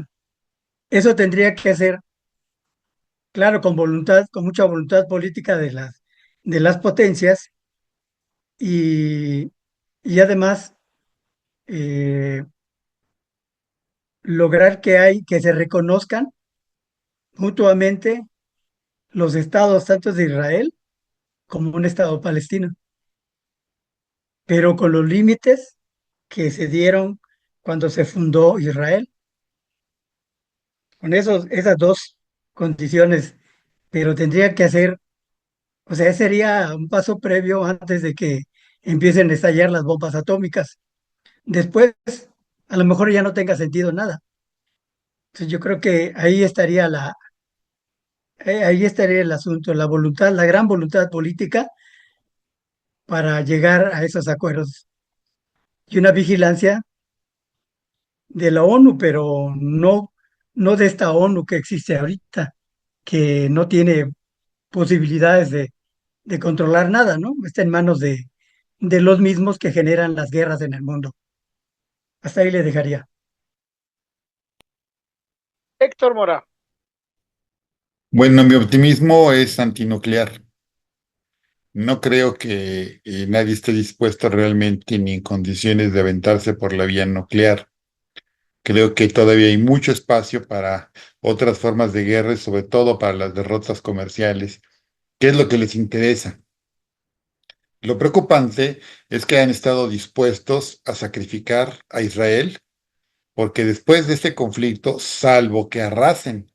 eso tendría que ser, claro, con voluntad, con mucha voluntad política de las potencias y, y además eh, lograr que se reconozcan mutuamente los estados tanto de Israel como un estado palestino, pero con los límites que se dieron cuando se fundó Israel, con esas dos condiciones, pero tendría que hacer, o sea, sería un paso previo antes de que empiecen a estallar las bombas atómicas. Después, a lo mejor ya no tenga sentido nada. Entonces, yo creo que ahí estaría el asunto, la voluntad, la gran voluntad política para llegar a esos acuerdos y una vigilancia de la ONU, pero no de esta ONU que existe ahorita, que no tiene posibilidades de controlar nada, ¿no? Está en manos de los mismos que generan las guerras en el mundo. Hasta ahí le dejaría. Héctor Mora. Bueno, mi optimismo es antinuclear. No creo que nadie esté dispuesto realmente ni en condiciones de aventarse por la vía nuclear. Creo que todavía hay mucho espacio para otras formas de guerra y sobre todo para las derrotas comerciales, que es lo que les interesa. Lo preocupante es que han estado dispuestos a sacrificar a Israel, porque después de este conflicto, salvo que arrasen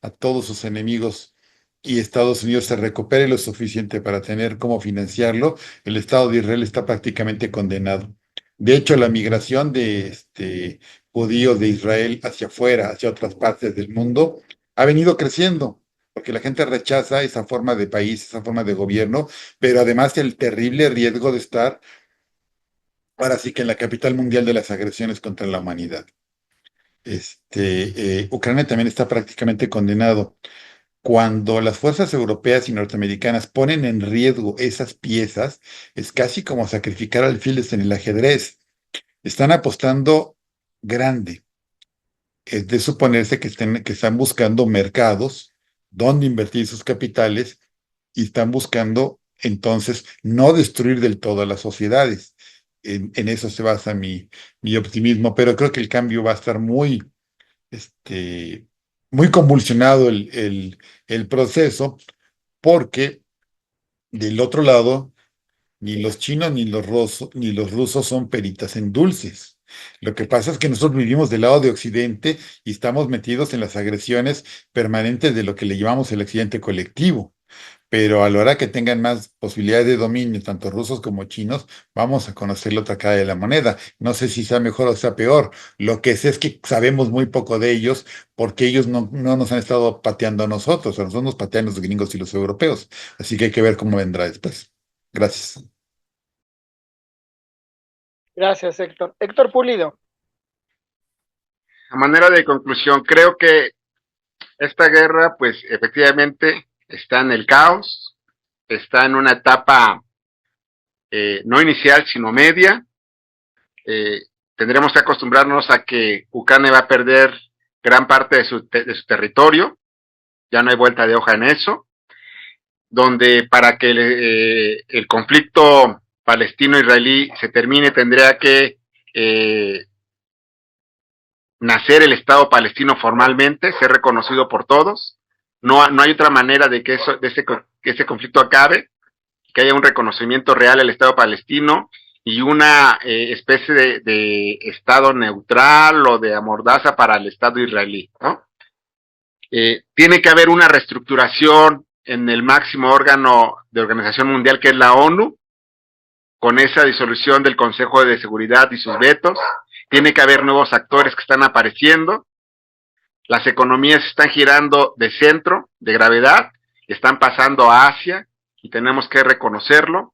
a todos sus enemigos y Estados Unidos se recupere lo suficiente para tener cómo financiarlo, el Estado de Israel está prácticamente condenado. De hecho, la migración de judíos de Israel hacia afuera, hacia otras partes del mundo, ha venido creciendo, porque la gente rechaza esa forma de país, esa forma de gobierno, pero además el terrible riesgo de estar ahora sí que en la capital mundial de las agresiones contra la humanidad. Ucrania también está prácticamente condenado. Cuando las fuerzas europeas y norteamericanas ponen en riesgo esas piezas, es casi como sacrificar alfiles en el ajedrez. Están apostando grande. Es de suponerse que están buscando mercados donde invertir sus capitales y están buscando entonces no destruir del todo a las sociedades. En eso se basa mi optimismo, pero creo que el cambio va a estar este, muy convulsionado el proceso, porque del otro lado, ni los chinos ni los rusos son peritas en dulces. Lo que pasa es que nosotros vivimos del lado de Occidente y estamos metidos en las agresiones permanentes de lo que le llamamos el accidente colectivo. Pero a la hora que tengan más posibilidades de dominio, tanto rusos como chinos, vamos a conocer la otra cara de la moneda. No sé si sea mejor o sea peor. Lo que sé es que sabemos muy poco de ellos porque ellos no nos han estado pateando a nosotros. A nosotros nos patean los gringos y los europeos. Así que hay que ver cómo vendrá después. Gracias. Gracias, Héctor. Héctor Pulido. A manera de conclusión, creo que esta guerra, pues efectivamente está en el caos, está en una etapa no inicial, sino media. Tendremos que acostumbrarnos a que Ucrania va a perder gran parte de su territorio, ya no hay vuelta de hoja en eso, donde para que el conflicto palestino-israelí se termine tendría que nacer el Estado palestino formalmente, ser reconocido por todos. No hay otra manera de que ese conflicto acabe, que haya un reconocimiento real al Estado palestino y una especie de Estado neutral o de amordaza para el Estado israelí, ¿no? Tiene que haber una reestructuración en el máximo órgano de organización mundial, que es la ONU, con esa disolución del Consejo de Seguridad y sus vetos. Tiene que haber nuevos actores que están apareciendo. Las economías están girando de centro, de gravedad, están pasando a Asia y tenemos que reconocerlo.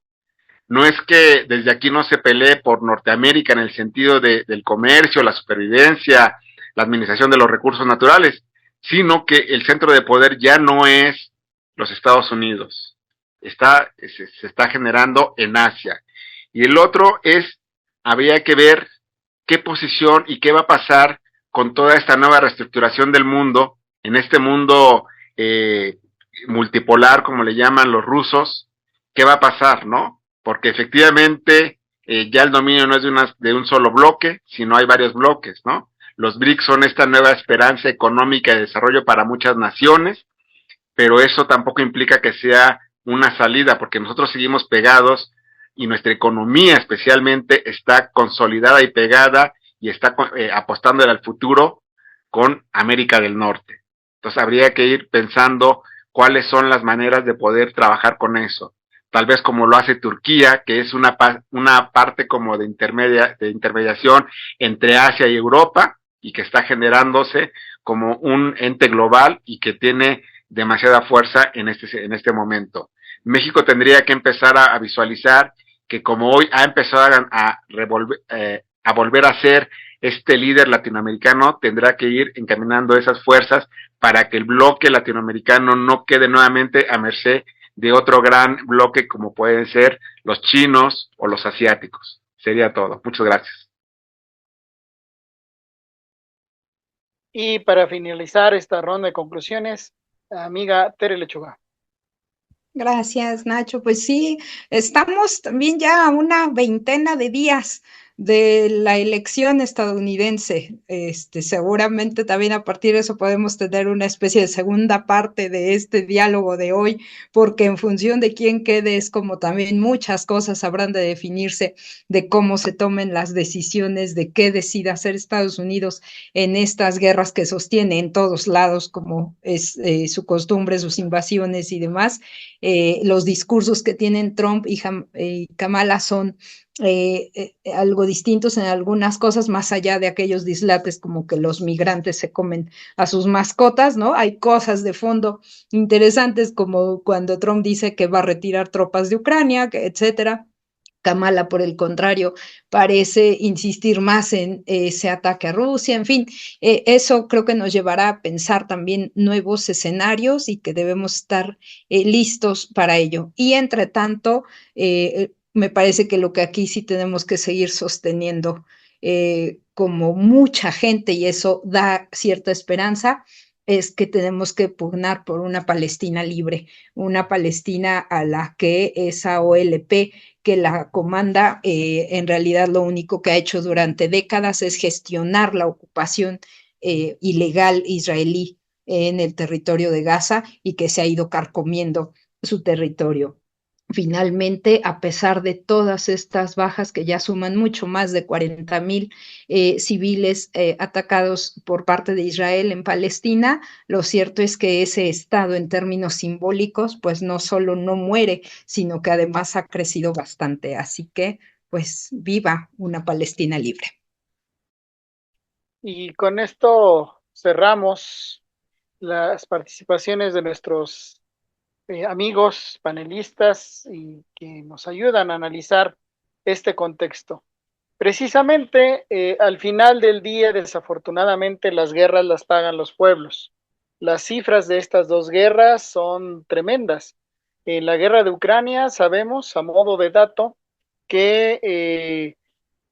No es que desde aquí no se pelee por Norteamérica en el sentido del comercio, la supervivencia, la administración de los recursos naturales, sino que el centro de poder ya no es los Estados Unidos. Se está generando en Asia. Y el otro es, habría que ver qué posición y qué va a pasar con toda esta nueva reestructuración del mundo, en este mundo multipolar, como le llaman los rusos, qué va a pasar, ¿no? Porque efectivamente ya el dominio no es de un solo bloque, sino hay varios bloques, ¿no? Los BRICS son esta nueva esperanza económica de desarrollo para muchas naciones, pero eso tampoco implica que sea una salida, porque nosotros seguimos pegados y nuestra economía especialmente está consolidada y pegada y está apostando al futuro con América del Norte. Entonces habría que ir pensando cuáles son las maneras de poder trabajar con eso. Tal vez como lo hace Turquía, que es una parte como de intermediación entre Asia y Europa y que está generándose como un ente global y que tiene demasiada fuerza en este momento. México tendría que empezar a visualizar que como hoy ha empezado a volver a ser este líder latinoamericano, tendrá que ir encaminando esas fuerzas para que el bloque latinoamericano no quede nuevamente a merced de otro gran bloque como pueden ser los chinos o los asiáticos. Sería todo. Muchas gracias. Y para finalizar esta ronda de conclusiones, amiga Tere Lechuga. Gracias, Nacho. Pues sí, estamos también ya a una veintena de días de la elección estadounidense. Seguramente también a partir de eso podemos tener una especie de segunda parte de este diálogo de hoy, porque en función de quién quede es como también muchas cosas habrán de definirse de cómo se tomen las decisiones, de qué decida hacer Estados Unidos en estas guerras que sostiene en todos lados, como es su costumbre, sus invasiones y demás. Los discursos que tienen Trump y Kamala son algo distintos en algunas cosas, más allá de aquellos dislates como que los migrantes se comen a sus mascotas, ¿no? Hay cosas de fondo interesantes como cuando Trump dice que va a retirar tropas de Ucrania, etcétera. Kamala, por el contrario, parece insistir más en ese ataque a Rusia, en fin, eso creo que nos llevará a pensar también nuevos escenarios y que debemos estar listos para ello. Y entre tanto, me parece que lo que aquí sí tenemos que seguir sosteniendo como mucha gente, y eso da cierta esperanza, es que tenemos que pugnar por una Palestina libre, una Palestina a la que esa OLP que la comanda, en realidad lo único que ha hecho durante décadas es gestionar la ocupación ilegal israelí en el territorio de Gaza y que se ha ido carcomiendo su territorio. Finalmente, a pesar de todas estas bajas que ya suman mucho más de 40,000 civiles atacados por parte de Israel en Palestina, lo cierto es que ese Estado en términos simbólicos, pues no solo no muere, sino que además ha crecido bastante. Así que, pues, viva una Palestina libre. Y con esto cerramos las participaciones de nuestros amigos panelistas y que nos ayudan a analizar este contexto. Precisamente al final del día, desafortunadamente, las guerras las pagan los pueblos. Las cifras de estas dos guerras son tremendas. En la guerra de Ucrania sabemos, a modo de dato, que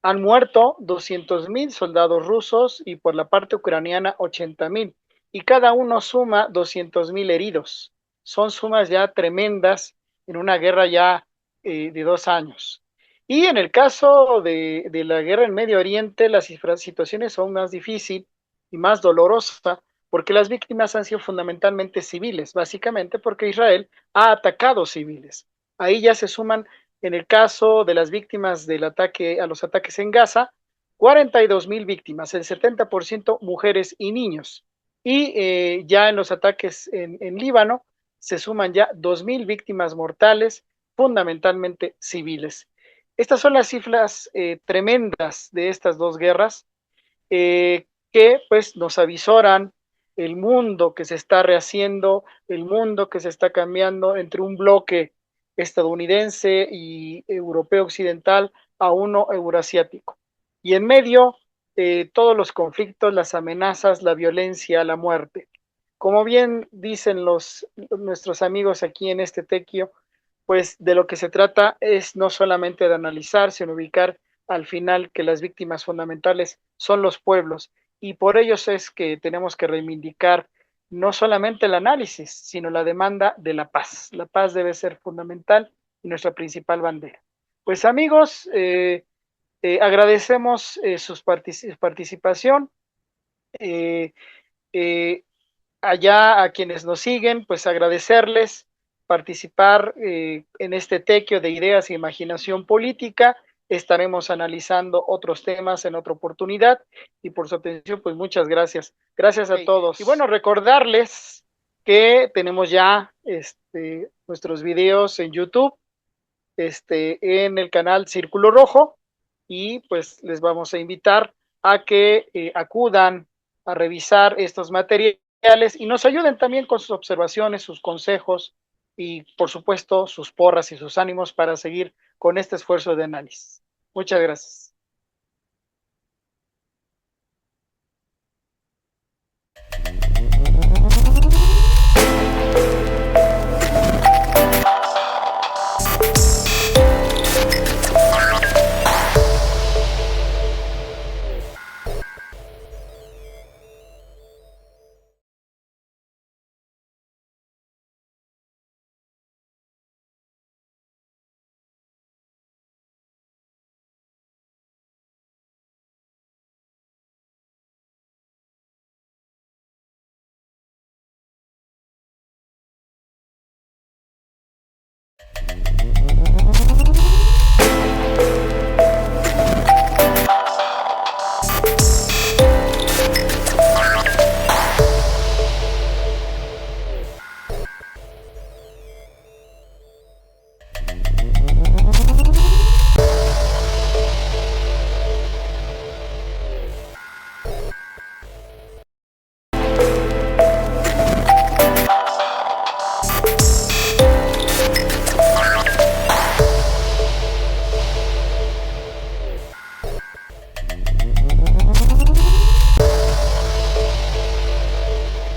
han muerto 200,000 soldados rusos y por la parte ucraniana 80,000. Y cada uno suma 200,000 heridos. Son sumas ya tremendas en una guerra ya de 2 años. Y en el caso de la guerra en Medio Oriente, las situaciones son más difíciles y más dolorosas porque las víctimas han sido fundamentalmente civiles, básicamente porque Israel ha atacado civiles. Ahí ya se suman, en el caso de las víctimas del ataque a los ataques en Gaza, 42,000 víctimas, el 70% mujeres y niños. Y ya en los ataques en Líbano se suman ya 2,000 víctimas mortales, fundamentalmente civiles. Estas son las cifras tremendas de estas dos guerras que pues nos avisoran el mundo que se está rehaciendo, el mundo que se está cambiando entre un bloque estadounidense y europeo occidental a uno euroasiático. Y en medio, todos los conflictos, las amenazas, la violencia, la muerte. Como bien dicen nuestros amigos aquí en este tequio, pues de lo que se trata es no solamente de analizar, sino ubicar al final que las víctimas fundamentales son los pueblos, y por ellos es que tenemos que reivindicar no solamente el análisis, sino la demanda de la paz. La paz debe ser fundamental y nuestra principal bandera. Pues amigos, agradecemos su participación. Allá a quienes nos siguen, pues agradecerles participar en este tequio de ideas e imaginación política. Estaremos analizando otros temas en otra oportunidad y por su atención, pues muchas gracias. Gracias a todos. Y bueno, recordarles que tenemos ya nuestros videos en YouTube, en el canal Círculo Rojo, y pues les vamos a invitar a que acudan a revisar estos materiales y nos ayuden también con sus observaciones, sus consejos y por supuesto sus porras y sus ánimos para seguir con este esfuerzo de análisis. Muchas gracias.